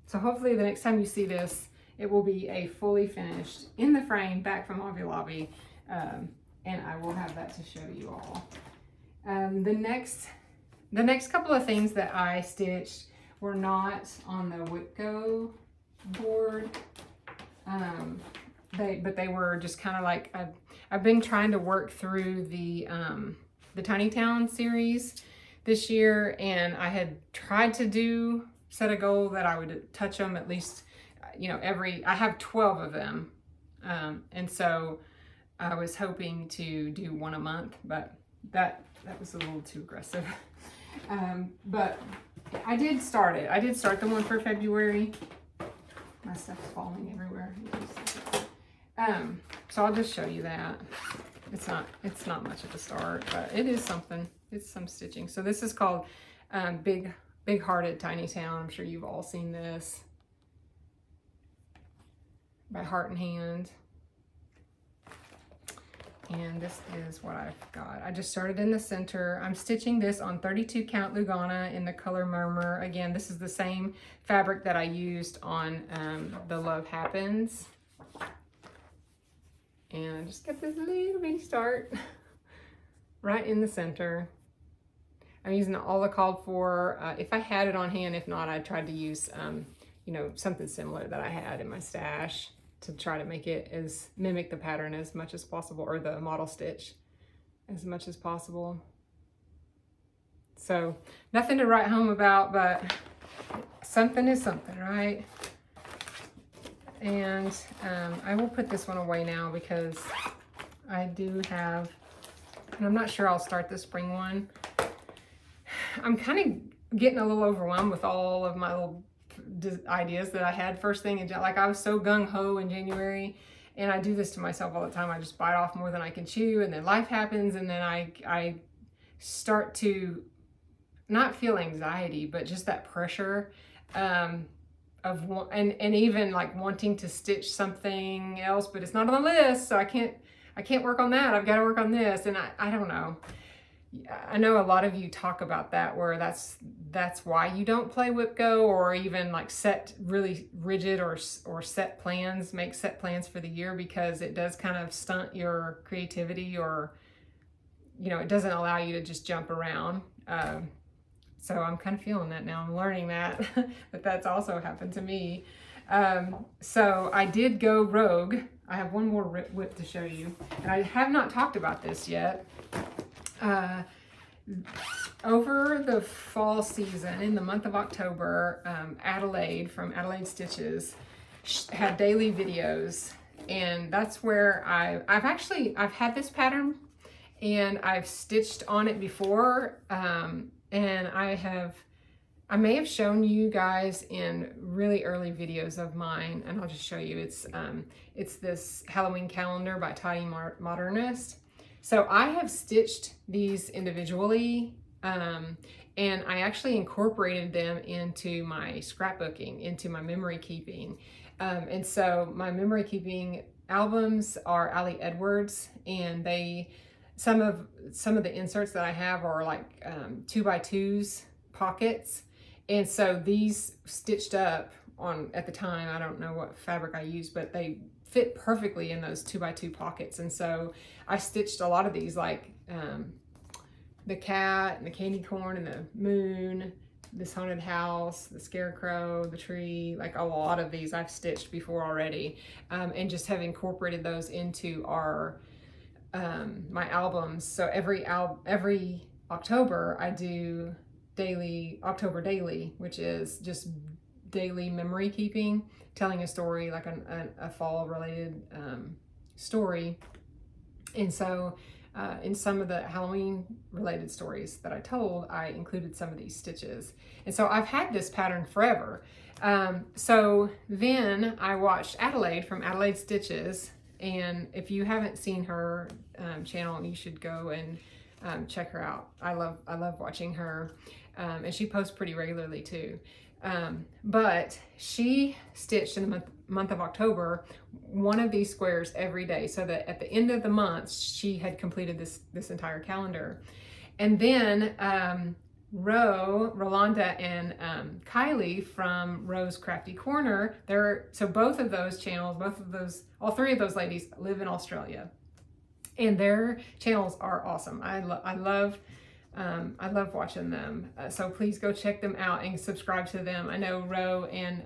So hopefully the next time you see this, it will be a fully finished in the frame back from Hobby Lobby, and I will have that to show you all. The next couple of things that I stitched were not on the Whitco board, but they were just kind of like, I've been trying to work through the Tiny Town series this year, and I had tried to set a goal that I would touch them at least, you know, I have 12 of them, and so I was hoping to do one a month, but that was a little too aggressive. But I did start it. I did start the one for February. My stuff's falling everywhere. So I'll just show you that. It's not much of a start, but it is something. It's some stitching. So this is called Big Hearted Tiny Town. I'm sure you've all seen this, by Heart and Hand. And this is what I've got. I just started in the center. I'm stitching this on 32 count Lugana in the color Murmur. Again, this is the same fabric that I used on the Love Happens. And I just got this little bitty start right in the center. I'm using all the called for. If I had it on hand, if not, I tried to use, you know, something similar that I had in my stash to try to make it mimic the pattern as much as possible, or the model stitch as much as possible. So nothing to write home about, but something is something, right? And I will put this one away now because I do have, and I'm not sure I'll start the spring one. I'm kind of getting a little overwhelmed with all of my little ideas that I had first thing. Like, I was so gung-ho in January, and I do this to myself all the time. I just bite off more than I can chew, and then life happens, and then I start to not feel anxiety, but just that pressure and even like wanting to stitch something else, but it's not on the list, so I can't work on that. I've got to work on this, and I don't know. I know a lot of you talk about that, where that's why you don't play WIPGO, or even like set really rigid or set plans, make set plans for the year, because it does kind of stunt your creativity, or, you know, it doesn't allow you to just jump around. So I'm kind of feeling that now. I'm learning that, that's also happened to me. So I did go rogue. I have one more whip to show you, and I have not talked about this yet. Over the fall season, in the month of October, Adelaide from Adelaide Stitches had daily videos, and that's where I've had this pattern, and I've stitched on it before, and I may have shown you guys in really early videos of mine, and I'll just show you. It's this Halloween calendar by Tidy Modernist. So I have stitched these individually, and I actually incorporated them into my scrapbooking, into my memory keeping. And so my memory keeping albums are Ali Edwards, and some of the inserts that I have are like 2x2s pockets. And so these stitched up at the time, I don't know what fabric I used, but they fit perfectly in those 2x2 pockets. And so I stitched a lot of these, like the cat and the candy corn and the moon this haunted house, the scarecrow, the tree, like a lot of these I've stitched before already, and just have incorporated those into our my albums. So every October I do October daily, which is just daily memory keeping, telling a story, like a fall related story. And so in some of the Halloween related stories that I told, I included some of these stitches. And so I've had this pattern forever. So then I watched Adelaide from Adelaide Stitches. And if you haven't seen her channel, you should go and check her out. I love watching her. And she posts pretty regularly too. But she stitched in the month of October one of these squares every day, so that at the end of the month she had completed this entire calendar. And then Rolanda and Kylie from Rho's Crafty Corner, so both of those channels, all three of those ladies live in Australia, and their channels are awesome. I love watching them. So please go check them out and subscribe to them. I know Rho and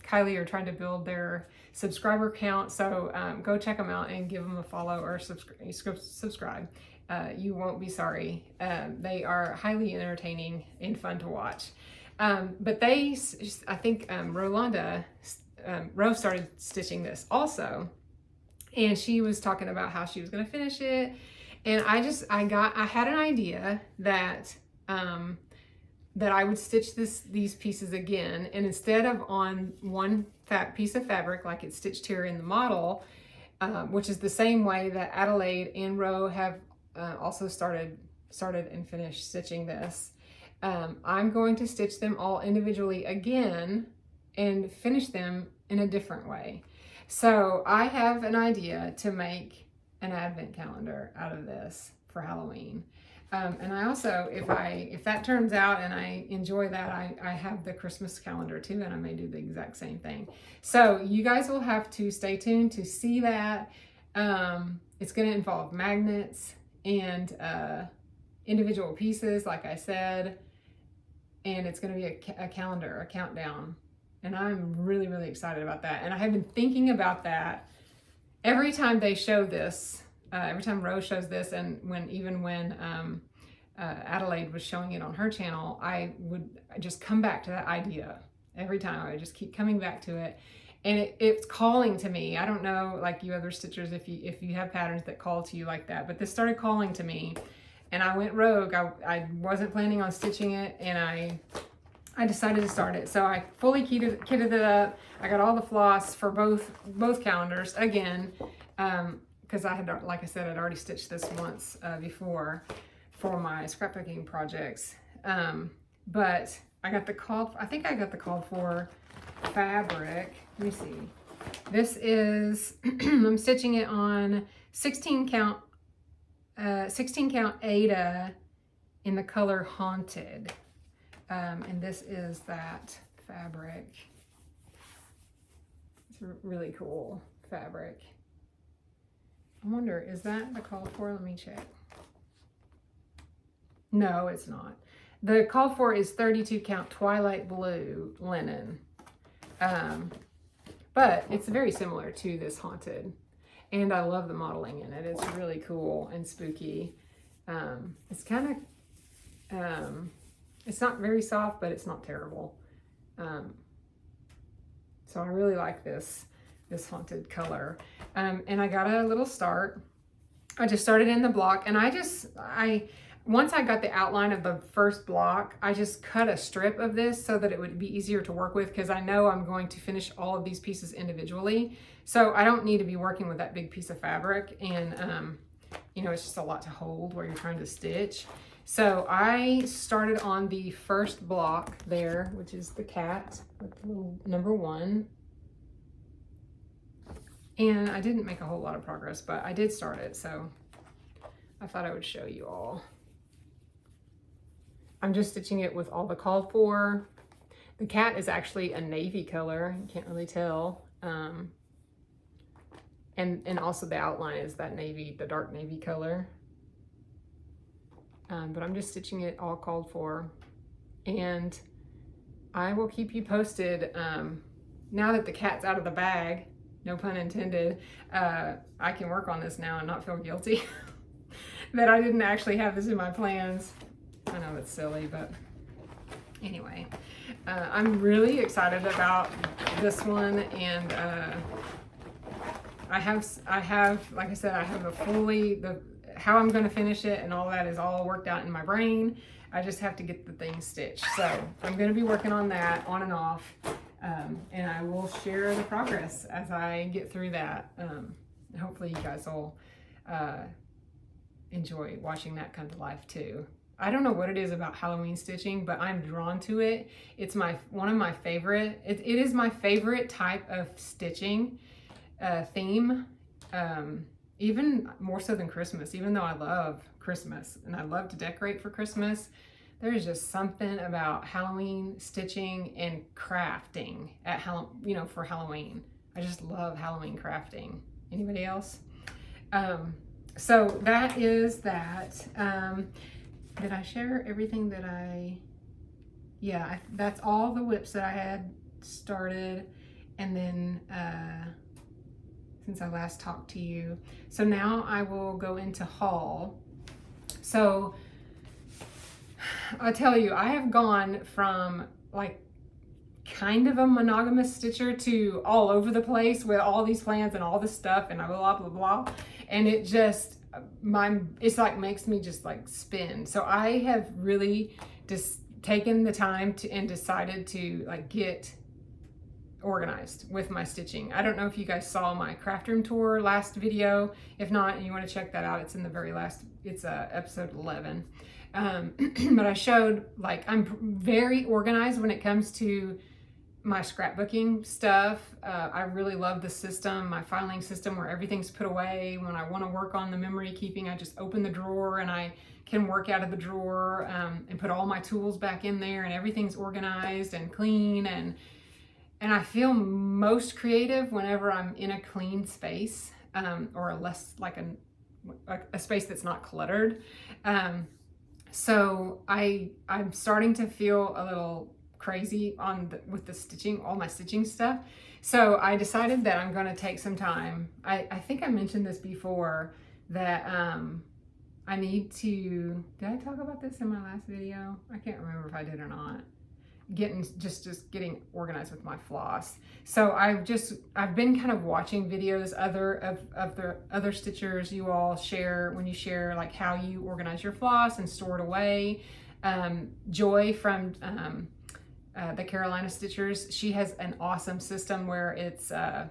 Kylie are trying to build their subscriber count. So go check them out and give them a follow or subscribe. You won't be sorry. They are highly entertaining and fun to watch. But I think Rho started stitching this also. And she was talking about how she was going to finish it. And I had an idea that I would stitch these pieces again, and instead of on one piece of fabric like it's stitched here in the model, which is the same way that Adelaide and Rho have also started and finished stitching this, I'm going to stitch them all individually again and finish them in a different way. So I have an idea to make an advent calendar out of this for Halloween. And I also, if that turns out and I enjoy that, I have the Christmas calendar too, and I may do the exact same thing. So you guys will have to stay tuned to see that. It's going to involve magnets and individual pieces, like I said, and it's going to be a calendar, a countdown. And I'm really, really excited about that. And I have been thinking about that every time they show this, every time Rho shows this, and even when Adelaide was showing it on her channel, I would just come back to that idea every time. I would just keep coming back to it, and it's calling to me. I don't know, like you other stitchers, if you have patterns that call to you like that, but this started calling to me, and I went rogue. I wasn't planning on stitching it, and I decided to start it. So I fully kitted it up. I got all the floss for both calendars again, because I had, like I said, I'd already stitched this once before for my scrapbooking projects. But I got I think I got the called for fabric. Let me see. This is, I'm stitching it on 16 count Ada in the color Haunted. And this is that fabric. It's a really cool fabric. I wonder, is that the call for? Let me check. No, it's not. The call for is 32 count Twilight Blue linen. But it's very similar to this Haunted. And I love the modeling in it. It's really cool and spooky. It's kind of, it's not very soft, but it's not terrible. So I really like this Haunted color. And I got a little start. I just started in the block, and once I got the outline of the first block, I just cut a strip of this so that it would be easier to work with, because I know I'm going to finish all of these pieces individually. So I don't need to be working with that big piece of fabric, and it's just a lot to hold where you're trying to stitch. So I started on the first block there, which is the cat with little number 1. And I didn't make a whole lot of progress, but I did start it, so I thought I would show you all. I'm just stitching it with all the called for. The cat is actually a navy color, you can't really tell. And also the outline is that navy, the dark navy color. But I'm just stitching it all called for. And I will keep you posted. Now that the cat's out of the bag, no pun intended, I can work on this now and not feel guilty that I didn't actually have this in my plans. I know it's silly, but anyway, I'm really excited about this one, and I have, like I said, I have how I'm going to finish it and all that is all worked out in my brain. I just have to get the thing stitched. So I'm going to be working on that on and off, and I will share the progress as I get through that. Hopefully you guys will enjoy watching that come to life too. I don't know what it is about Halloween stitching, but I'm drawn to it. It's one of my favorite. It is my favorite type of stitching theme, even more so than Christmas. Even though I love Christmas and I love to decorate for Christmas, there is just something about Halloween stitching and crafting at for Halloween. I just love Halloween crafting. Anybody else? So that is that. Did I share everything that yeah, that's all the whips that I had started, and then since I last talked to you. So now I will go into haul. So I'll tell you, I have gone from like kind of a monogamous stitcher to all over the place with all these plans and all this stuff and blah, blah, blah. And it just, it's like makes me just like spin. So I have really just taken the time and decided to like get organized with my stitching. I don't know if you guys saw my craft room tour last video. If not, and you want to check that out, it's in the very last, it's episode 11. But I showed like I'm very organized when it comes to my scrapbooking stuff. I really love the system, my filing system, where everything's put away. When I want to work on the memory keeping, I just open the drawer and I can work out of the drawer and put all my tools back in there, and everything's organized and clean, and I feel most creative whenever I'm in a clean space, or a less like a space that's not cluttered. So I'm starting to feel a little crazy with the stitching, all my stitching stuff. So I decided that I'm going to take some time. I think I mentioned this before, that I need to, did I talk about this in my last video? I can't remember if I did or not. Just getting organized with my floss. So I've been kind of watching videos of the other stitchers you all share, when you share like how you organize your floss and store it away. Joy from the Carolina Stitchers, she has an awesome system where it's I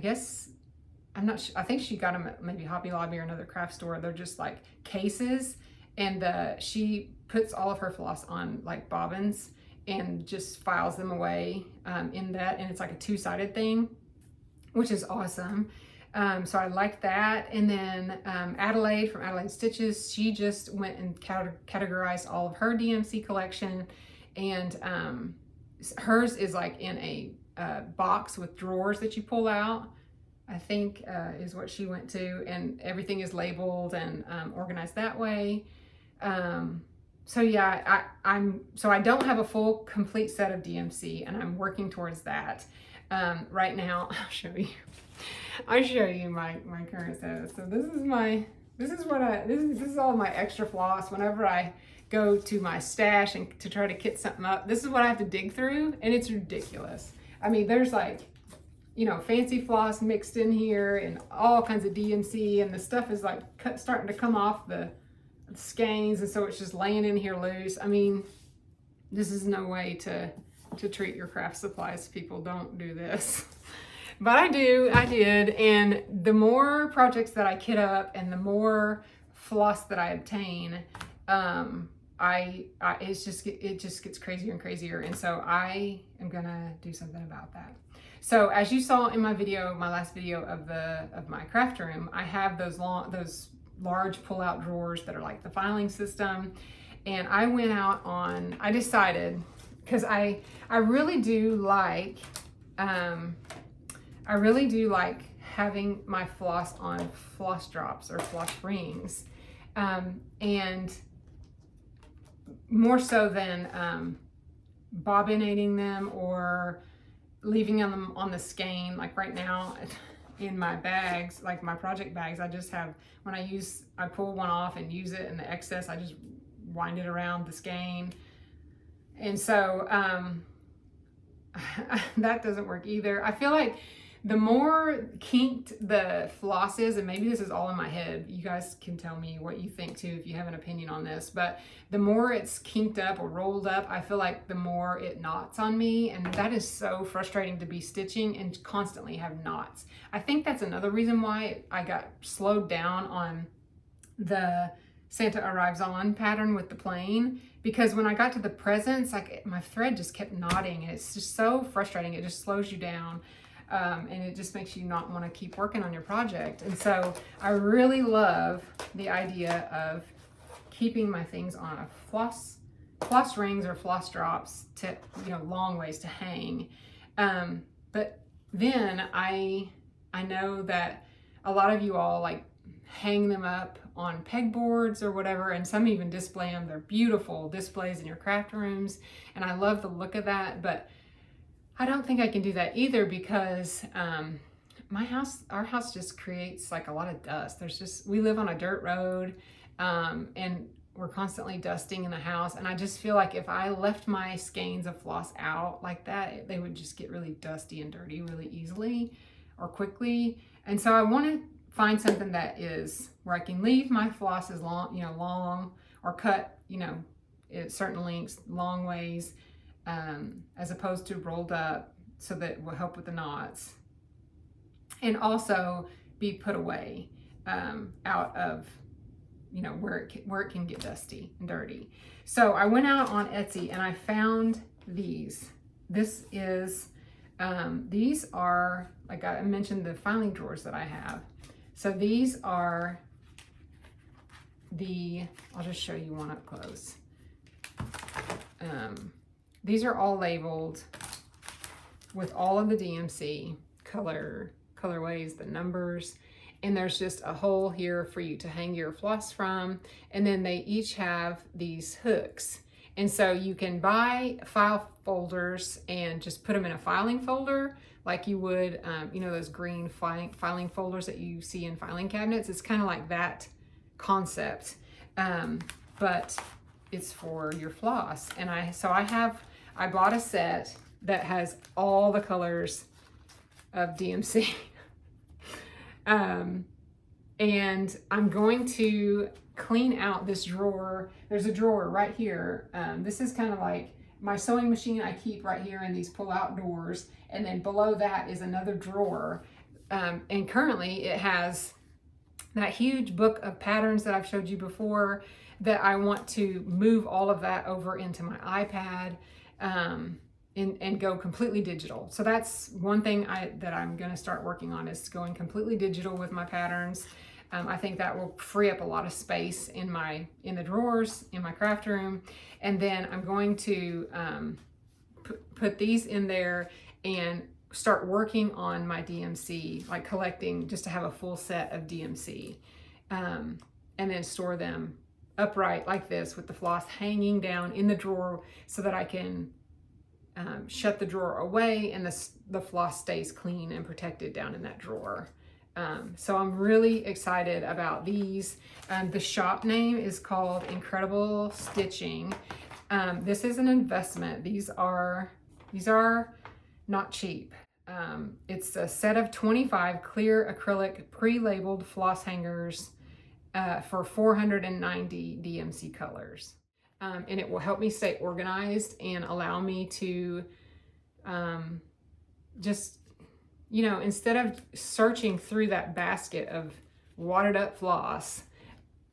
guess, I'm not sure, I think she got them at maybe Hobby Lobby or another craft store. They're just like cases, and she puts all of her floss on like bobbins and just files them away in that, and it's like a two-sided thing, which is awesome. So I like that. And then Adelaide from Adelaide Stitches, she just went and categorized all of her DMC collection, and hers is like in a box with drawers that you pull out, I think is what she went to, and everything is labeled and organized that way. So yeah, I don't have a full complete set of DMC, and I'm working towards that. Right now, I'll show you my current status. So this is all my extra floss. Whenever I go to my stash and to try to kit something up, this is what I have to dig through, and it's ridiculous. I mean, there's like, fancy floss mixed in here and all kinds of DMC, and the stuff is like starting to come off the skeins, and so it's just laying in here loose. I mean, this is no way to treat your craft supplies. People don't do this. But I did, and the more projects that I kit up and the more floss that I obtain, it just gets crazier and crazier, and so I am gonna do something about that. So as you saw in my last video of my craft room, I have those large pull-out drawers that are like the filing system, and I decided, because I really do like having my floss on Floss Drops or Floss Rings, and more so than bobbinating them or leaving them on the skein. Like right now in my bags, like my project bags, I just have, when I pull one off and use it, and the excess, I just wind it around the skein. And so that doesn't work either. I feel like the more kinked the floss is, and maybe this is all in my head, you guys can tell me what you think too if you have an opinion on this, but the more it's kinked up or rolled up, I feel like the more it knots on me, and that is so frustrating to be stitching and constantly have knots. I think that's another reason why I got slowed down on the Santa Arrives On pattern with the plain, because when I got to the presents, like my thread just kept knotting, and it's just so frustrating. It just slows you down. And it just makes you not want to keep working on your project. And so I really love the idea of keeping my things on a floss rings or floss drops to, you know, long ways to hang. But then I know that a lot of you all like hang them up on pegboards or whatever, and some even display them. They're beautiful displays in your craft rooms, and I love the look of that, but I don't think I can do that either, because our house just creates like a lot of dust. We live on a dirt road, and we're constantly dusting in the house. And I just feel like if I left my skeins of floss out like that, they would just get really dusty and dirty really easily or quickly. And so I want to find something that is where I can leave my flosses long, or cut, at certain lengths, long ways, as opposed to rolled up, so that it will help with the knots, and also be put away out of where it can get dusty and dirty. So I went out on Etsy and I found these. These are, like I mentioned, the filing drawers that I have. So these are I'll just show you one up close. These are all labeled with all of the DMC colorways, the numbers, and there's just a hole here for you to hang your floss from. And then they each have these hooks. And so you can buy file folders and just put them in a filing folder like you would, those green filing folders that you see in filing cabinets. It's kind of like that concept, but it's for your floss. And I bought a set that has all the colors of DMC. And I'm going to clean out this drawer. There's a drawer right here. This is kind of like my sewing machine I keep right here in these pull-out doors. And then below that is another drawer. And currently it has that huge book of patterns that I've showed you before, that I want to move all of that over into my iPad, and go completely digital. So that's one thing that I'm going to start working on, is going completely digital with my patterns. I think that will free up a lot of space in the drawers in my craft room. And then I'm going to put these in there and start working on my DMC, like collecting, just to have a full set of DMC, and then store them upright like this with the floss hanging down in the drawer, so that I can shut the drawer away and the floss stays clean and protected down in that drawer. So I'm really excited about these. The shop name is called Incredible Stitching. This is an investment. These are not cheap. It's a set of 25 clear acrylic pre-labeled floss hangers for 490 DMC colors. And it will help me stay organized and allow me to just, instead of searching through that basket of wadded up floss,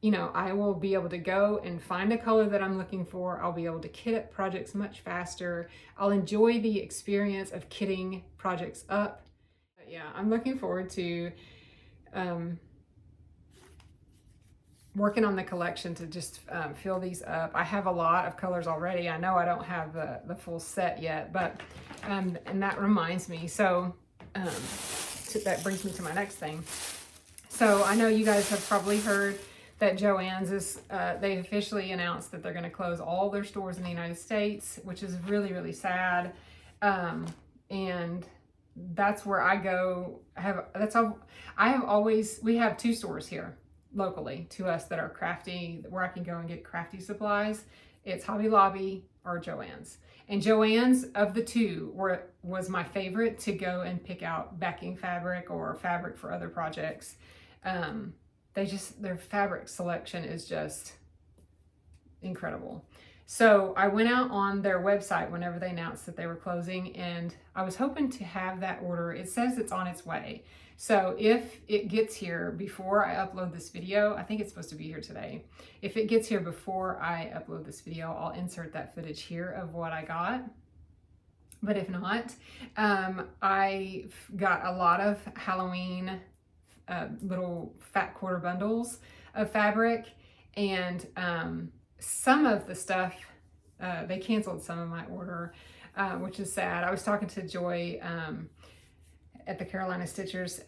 I will be able to go and find a color that I'm looking for. I'll be able to kit up projects much faster. I'll enjoy the experience of kitting projects up. But yeah, I'm looking forward to working on the collection to just fill these up. I have a lot of colors already. I know I don't have the full set yet, but and that reminds me. So that brings me to my next thing. So I know you guys have probably heard that Joann's is, they officially announced that they're going to close all their stores in the United States, which is really, really sad. And that's where I go. We have 2 stores here locally to us that are crafty, where I can go and get crafty supplies. It's Hobby Lobby or Joann's. And Joann's, of the 2, was my favorite to go and pick out backing fabric or fabric for other projects. Their fabric selection is just incredible. So I went out on their website whenever they announced that they were closing, and I was hoping to have that order. It says it's on its way. So if it gets here before I upload this video, I think it's supposed to be here today. If it gets here before I upload this video, I'll insert that footage here of what I got. But if not, I got a lot of Halloween little fat quarter bundles of fabric, and some of the stuff, they canceled some of my order, which is sad. I was talking to Joy at the Carolina Stitchers.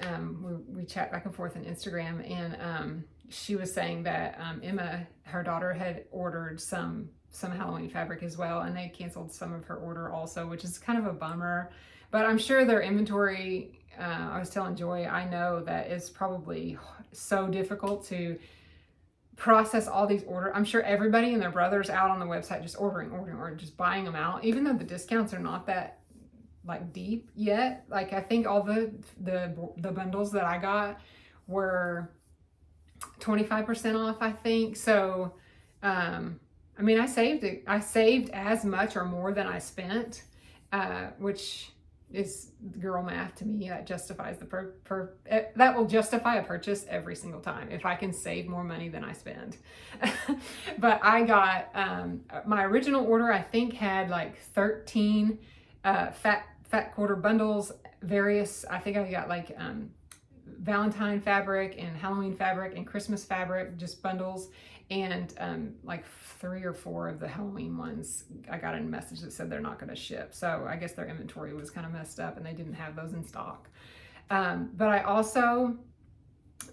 We chat back and forth on Instagram, and she was saying that Emma, her daughter, had ordered some Halloween fabric as well, and they canceled some of her order also, which is kind of a bummer. But I'm sure their inventory, I was telling Joy, I know that it's probably so difficult to process all these orders. I'm sure everybody and their brother's out on the website just ordering, just buying them out, even though the discounts are not that like deep yet. Like I think all the bundles that I got were 25% off, I think. So I mean, I saved as much or more than I spent, which is girl math to me. That justifies that will justify a purchase every single time if I can save more money than I spend. But I got my original order, I think, had like 13 fat quarter bundles, various. I think I got like Valentine fabric and Halloween fabric and Christmas fabric, just bundles, and like 3 or 4 of the Halloween ones I got a message that said they're not going to ship. So I guess their inventory was kind of messed up and they didn't have those in stock. But I also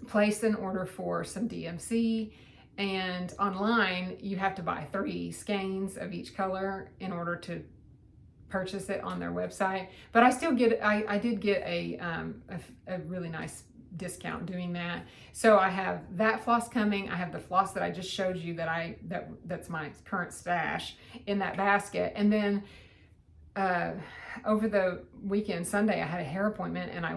placed an order for some DMC, and online you have to buy 3 skeins of each color in order to purchase it on their website. But I still I did get a really nice discount doing that. So I have that floss coming. I have the floss that I just showed you that's my current stash in that basket. And then over the weekend, Sunday, I had a hair appointment, and I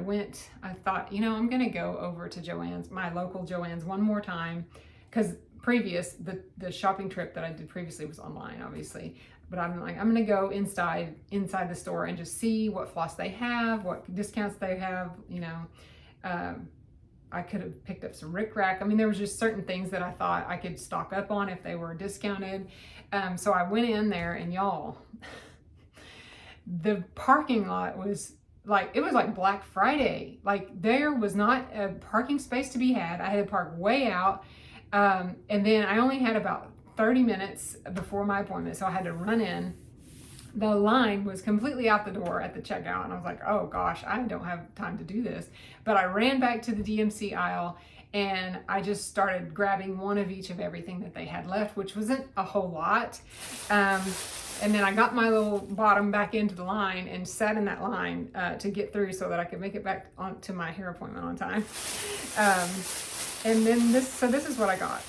thought, I'm gonna go over to Joann's, my local Joann's, one more time, because the shopping trip that I did previously was online, obviously. But I'm like, I'm gonna go inside the store and just see what floss they have, what discounts they have. I could have picked up some rickrack. I mean, there was just certain things that I thought I could stock up on if they were discounted. So I went in there, and y'all, the parking lot was like, it was like Black Friday. Like, there was not a parking space to be had. I had to park way out. And then I only had about 30 minutes before my appointment, so I had to run in. The line was completely out the door at the checkout, and I was like, oh gosh, I don't have time to do this. But I ran back to the DMC aisle, and I just started grabbing one of each of everything that they had left, which wasn't a whole lot. And then I got my little bottom back into the line and sat in that line to get through so that I could make it back to my hair appointment on time. And then this is what I got.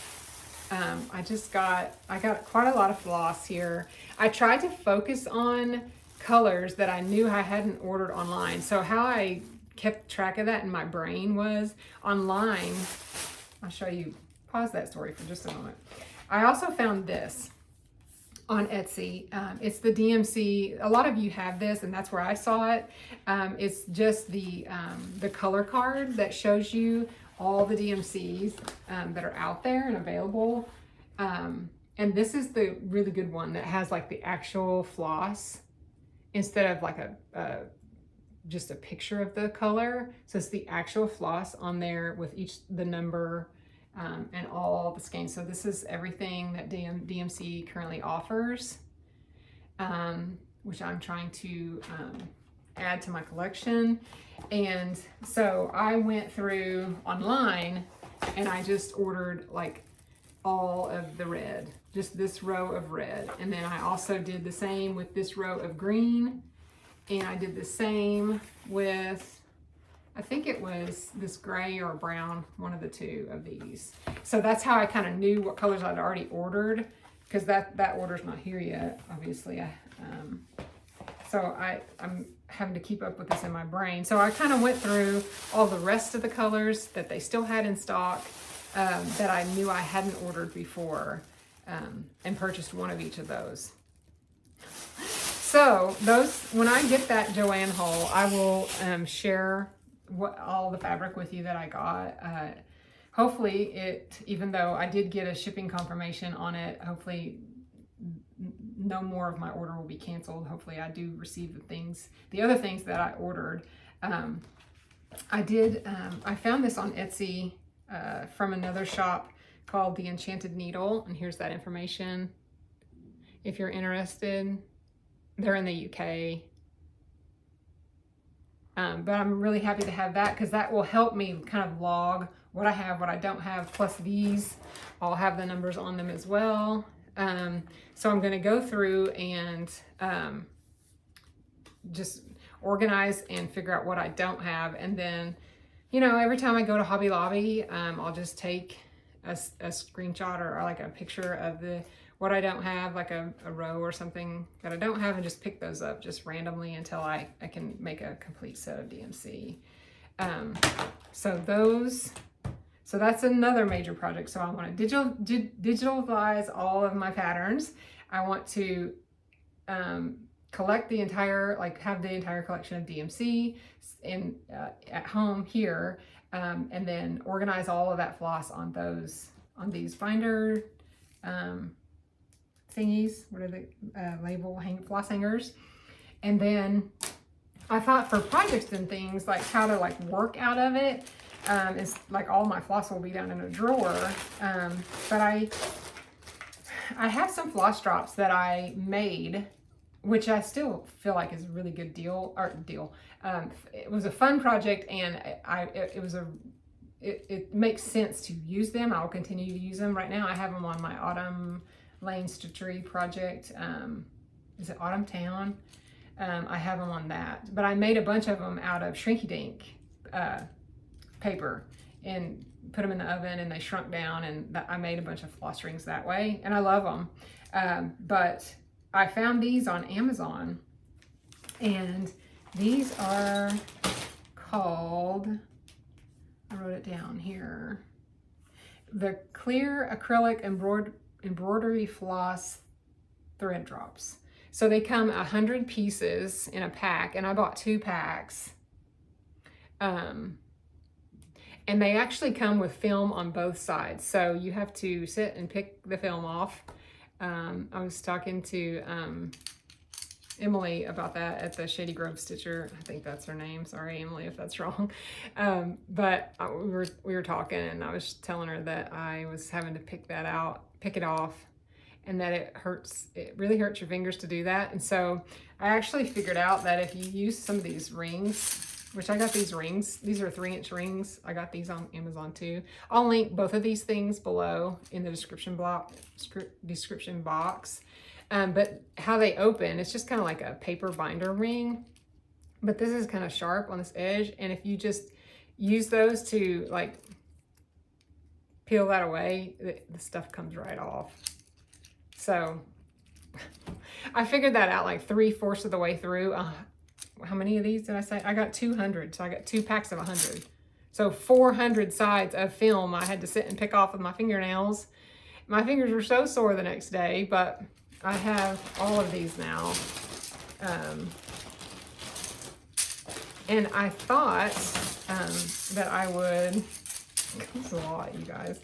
I got quite a lot of floss here. I tried to focus on colors that I knew I hadn't ordered online. So how I kept track of that in my brain was online. I'll show you, pause that story for just a moment. I also found this on Etsy. It's the DMC. A lot of you have this, and that's where I saw it. It's just the color card that shows you all the DMCs that are out there and available. And this is the really good one that has like the actual floss instead of like just a picture of the color. So it's the actual floss on there with the number and all the skeins. So this is everything that DMC currently offers, which I'm trying to add to my collection. And so I went through online and I just ordered like all of the red, just this row of red. And then I also did the same with this row of green, and I did the same with, I think it was this gray or brown, one of the two of these. So that's how I kind of knew what colors I'd already ordered, because that order's not here yet, obviously. So I'm having to keep up with this in my brain. So I kind of went through all the rest of the colors that they still had in stock, that I knew I hadn't ordered before, and purchased one of each of those. So those, when I get that Joann haul, I will share all the fabric with you that I got. Hopefully even though I did get a shipping confirmation on it, hopefully no more of my order will be canceled. Hopefully I do receive the other things that I ordered. I found this on Etsy from another shop called The Enchanted Needle, and here's that information if you're interested. They're in the UK. But I'm really happy to have that, because that will help me kind of log what I have, what I don't have, plus these all have the numbers on them as well. So I'm going to go through and just organize and figure out what I don't have. And then, you know, every time I go to Hobby Lobby, I'll just take a screenshot or like a picture of what I don't have, like a row or something that I don't have, and just pick those up just randomly until I can make a complete set of DMC. So that's another major project. So I want to digitalize all of my patterns. I want to collect the entire, have the entire collection of DMC at home here, and then organize all of that floss on these binder thingies. What are the floss hangers? And then I thought for projects and things, like how to work out of it, is all my floss will be down in a drawer. But I have some floss drops that I made, which I still feel like is a really good deal. It was a fun project, and it makes sense to use them. I'll continue to use them. Right now I have them on my Autumn Lane Stitchery project. Is it Autumn Town? I have them on that, but I made a bunch of them out of Shrinky Dink paper and put them in the oven, and they shrunk down, and I made a bunch of floss rings that way, and I love them. But I found these on Amazon, and these are called, I wrote it down here, the Clear Acrylic Embroidery Floss Thread Drops. So they come 100 pieces in a pack, and I bought 2 packs. And they actually come with film on both sides. So you have to sit and pick the film off. I was talking to Emily about that at the Shady Grove Stitcher. I think that's her name. Sorry, Emily, if that's wrong. But we were talking, and I was telling her that I was having to pick it off, and that it really hurts your fingers to do that. And so I actually figured out that if you use some of these rings, which I got these rings, these are 3-inch rings. I got these on Amazon too. I'll link both of these things below in the description box. But how they open, it's just kind of like a paper binder ring, but this is kind of sharp on this edge. And if you just use those to peel that away, the stuff comes right off. So I figured that out 3/4 of the way through. How many of these did I say? I got 200, so I got 2 packs of 100. So 400 sides of film I had to sit and pick off with my fingernails. My fingers were so sore the next day, but I have all of these now. And I thought that I would, that's a lot, you guys.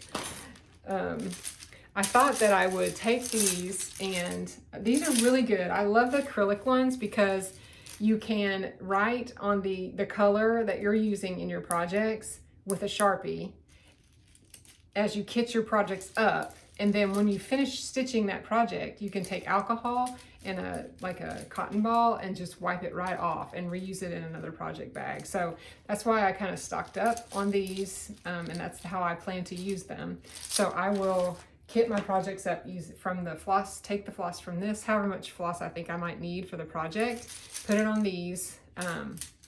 I thought that I would take these, and these are really good. I love the acrylic ones because you can write on the color that you're using in your projects with a Sharpie as you kit your projects up. And then when you finish stitching that project, you can take alcohol and a cotton ball and just wipe it right off and reuse it in another project bag. So that's why I kind of stocked up on these, and that's how I plan to use them. So I will kit my projects up, use it from the floss, take the floss from this, however much floss I think I might need for the project, put it on these,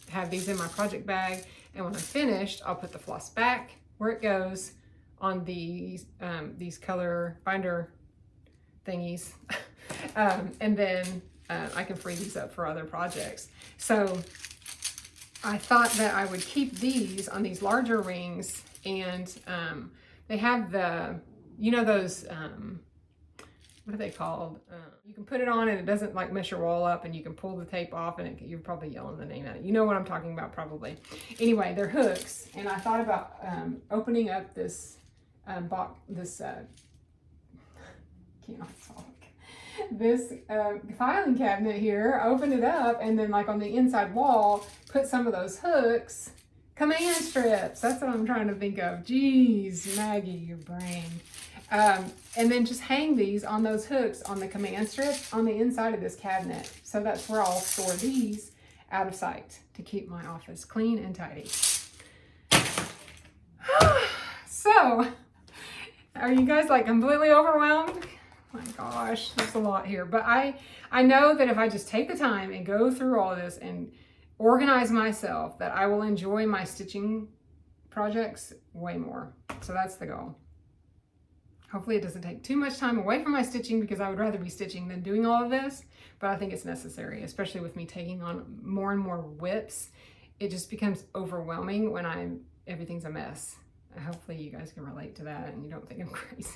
have these in my project bag, and when I'm finished, I'll put the floss back where it goes on these color binder thingies, and then I can free these up for other projects. So I thought that I would keep these on these larger rings, and they have the, you know, those, what are they called? You can put it on and it doesn't like mess your wall up, and you can pull the tape off, and you're probably yelling the name out. You know what I'm talking about probably. Anyway, they're hooks, and I thought about opening up this box, this, cannot talk. This filing cabinet here, open it up, and then like on the inside wall, put some of those hooks, command strips. That's what I'm trying to think of. Jeez, Maggie, your brain. And then just hang these on those hooks on the command strips on the inside of this cabinet. So that's where I'll store these out of sight to keep my office clean and tidy. So, are you guys like completely overwhelmed? Oh my gosh, there's a lot here. But I know that if I just take the time and go through all this and organize myself, that I will enjoy my stitching projects way more. So that's the goal. Hopefully it doesn't take too much time away from my stitching, because I would rather be stitching than doing all of this, but I think it's necessary, especially with me taking on more and more whips. It just becomes overwhelming when everything's a mess. Hopefully you guys can relate to that and you don't think I'm crazy.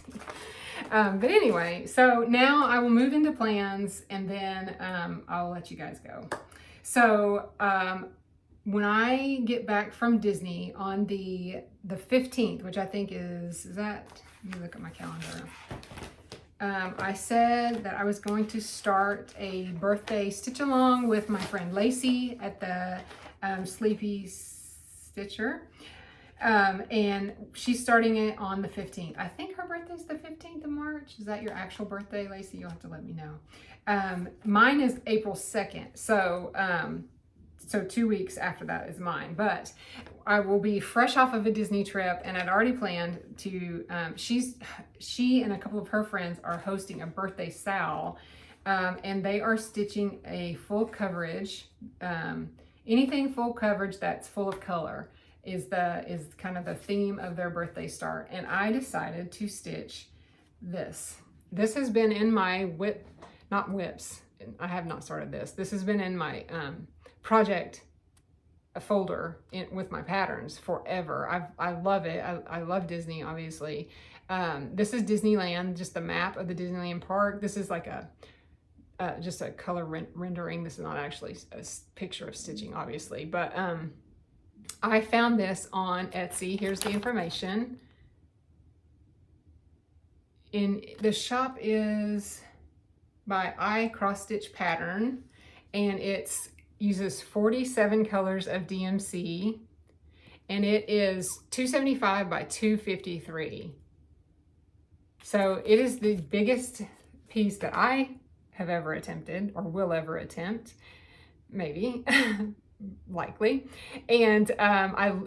But anyway, so now I will move into plans, and then I'll let you guys go. So when I get back from Disney on the 15th, which I think is that, let me look at my calendar. I said that I was going to start a birthday stitch along with my friend Lacey at the Sleepy Stitcher. And she's starting it on the 15th. I think her birthday's the 15th of March. Is that your actual birthday, Lacey? You'll have to let me know. Mine is April 2nd. So 2 weeks after that is mine, but I will be fresh off of a Disney trip, and I'd already planned to, she and a couple of her friends are hosting a birthday sal, and they are stitching a full coverage, anything full coverage that's full of color is kind of the theme of their birthday start. And I decided to stitch this. This has been in my I have not started this. This has been in my project folder with my patterns forever. I love it. I love Disney, obviously. This is Disneyland, just the map of the Disneyland park. This is like just a color rendering. This is not actually a picture of stitching, obviously, but I found this on Etsy. Here's the information. The shop is by I Cross Stitch Pattern, and it uses 47 colors of DMC, and it is 275 by 253. So it is the biggest piece that I have ever attempted or will ever attempt, maybe. Likely. And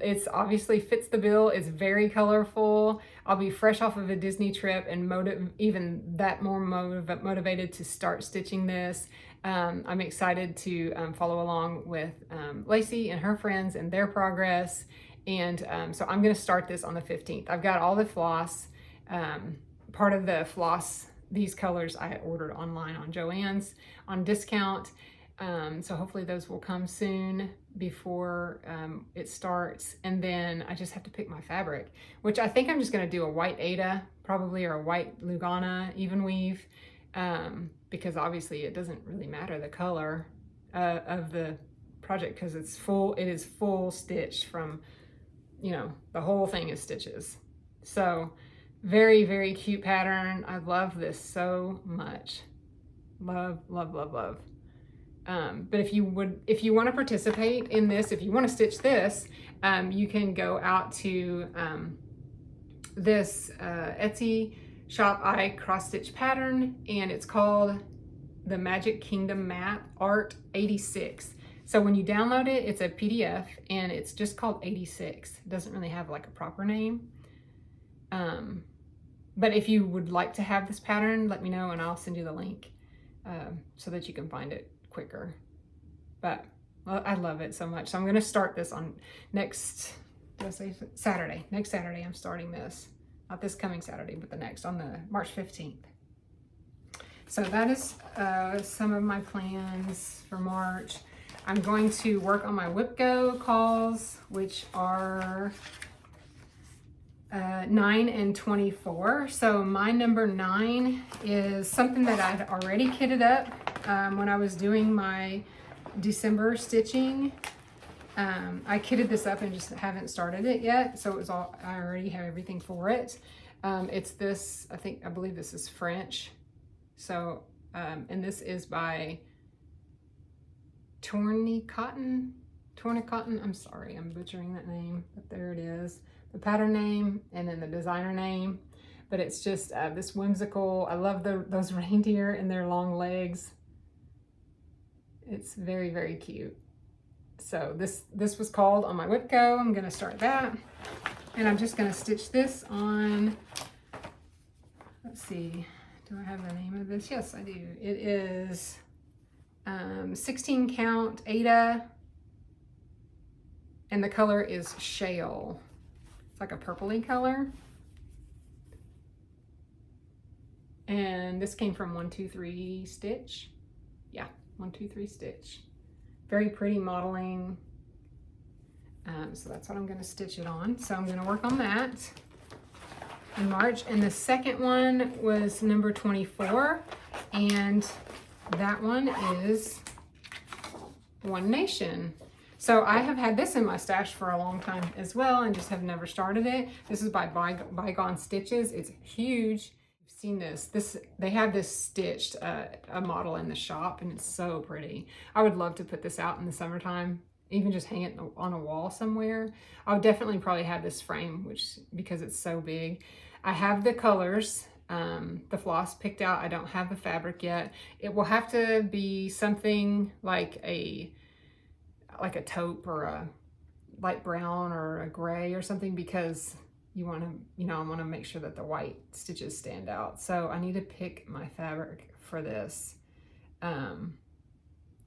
it's obviously fits the bill. It's very colorful. I'll be fresh off of a Disney trip and even that more motivated to start stitching this. I'm excited to follow along with Lacey and her friends and their progress. And so I'm going to start this on the 15th. I've got all the floss, part of the floss, these colors I had ordered online on Joann's on discount. So hopefully those will come soon before it starts. And then I just have to pick my fabric, which I think I'm just going to do a white Aida probably, or a white Lugana even weave, because obviously it doesn't really matter the color of the project, because it is full stitch from, the whole thing is stitches. So very, very cute pattern. I love this so much. Love, love, love, love. But if you want to participate in this, if you want to stitch this, you can go out to this Etsy shop, I Cross Stitch Pattern, and it's called the Magic Kingdom Map Art 86. So when you download it, it's a PDF, and it's just called 86. It doesn't really have like a proper name. but if you would like to have this pattern, let me know and I'll send you the link so that you can find it quicker. But well, I love it so much. So I'm going to start this on next, did I say Saturday? Next Saturday I'm starting this. Not this coming Saturday, but the next, on the March 15th. So that is some of my plans for March. I'm going to work on my Whip Go calls, which are 9 and 24. So my number 9 is something that I'd already kitted up when I was doing my December stitching. I kitted this up and just haven't started it yet. So it was all, I already have everything for it. It's this, I believe this is French. So, and this is by Torny Cotton. I'm sorry, I'm butchering that name, but there it is. The pattern name and then the designer name. But it's just this whimsical, I love those reindeer and their long legs. It's very, very cute. So this was called on my Whip Go. I'm gonna start that. And I'm just gonna stitch this on, let's see, do I have the name of this? Yes, I do. It is 16 count Ada, and the color is Shale. It's like a purpley color. And this came from 123 Stitch. Yeah, 123 Stitch. Very pretty modeling. So that's what I'm going to stitch it on. So I'm going to work on that in March. And the second one was number 24. And that one is One Nation. So I have had this in my stash for a long time as well and just have never started it. This is by Bygone Stitches. It's huge. You've seen this. They have this stitched, a model in the shop, and it's so pretty. I would love to put this out in the summertime, even just hang it on a wall somewhere. I would definitely probably have this frame, because it's so big. I have the colors, the floss picked out. I don't have the fabric yet. It will have to be something like a taupe or a light brown or a gray or something, because you want to, I want to make sure that the white stitches stand out. So I need to pick my fabric for this. And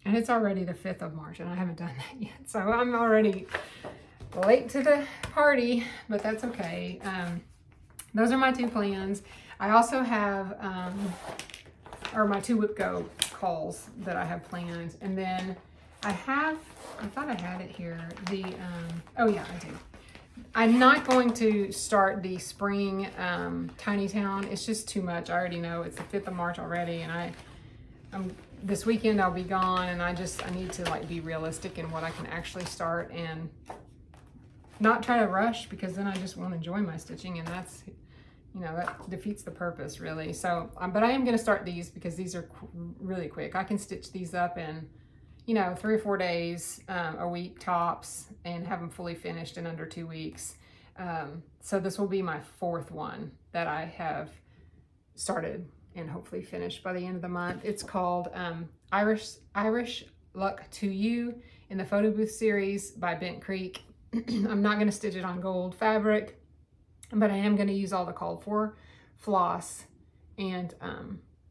it's already the 5th of March and I haven't done that yet. So I'm already late to the party, but that's okay. Those are my 2 plans. I also have, my 2 Whip Go calls that I have planned. And then I thought I had it here. Oh yeah, I do. I'm not going to start the spring Tiny Town. It's just too much. I already know it's the 5th of March already, and this weekend I'll be gone, and I need to be realistic in what I can actually start and not try to rush, because then I just won't enjoy my stitching, and that's, that defeats the purpose really. So, but I am going to start these because these are really quick. I can stitch these up in 3 or 4 days, a week tops, and have them fully finished in under 2 weeks. So this will be my 4th one that I have started and hopefully finished by the end of the month. It's called Irish Luck to You in the Photo Booth series by Bent Creek. I'm not going to stitch it on gold fabric, but I am going to use all the called for floss, and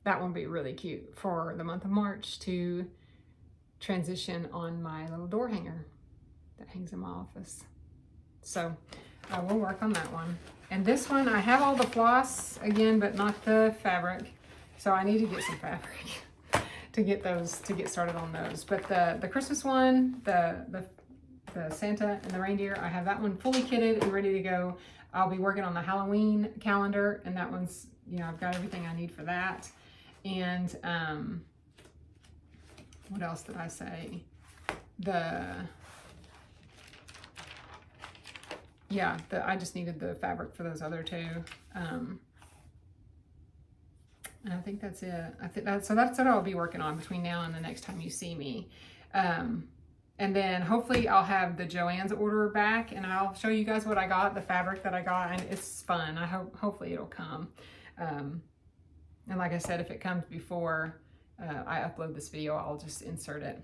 that one will be really cute for the month of March to transition on my little door hanger that hangs in my office. So I will work on that one. And this one, I have all the floss again, but not the fabric. So I need to get some fabric to get started on those. But the Christmas one, the Santa and the reindeer, I have that one fully kitted and ready to go. I'll be working on the Halloween calendar, and that one's, I've got everything I need for that. And what else did I say? I just needed the fabric for those other 2. And I think that's it. So that's what I'll be working on between now and the next time you see me. And then hopefully I'll have the Joann's order back, and I'll show you guys what I got, the fabric that I got, and it's fun. Hopefully it'll come. And like I said, if it comes before I upload this video, I'll just insert it.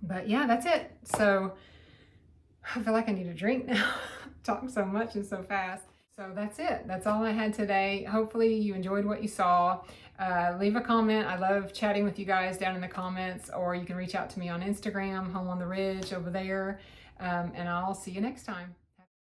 But yeah, that's it. So I feel like I need a drink now. Talking so much and so fast. So that's it. That's all I had today. Hopefully you enjoyed what you saw. Leave a comment. I love chatting with you guys down in the comments, or you can reach out to me on Instagram, Home on the Ridge over there. And I'll see you next time.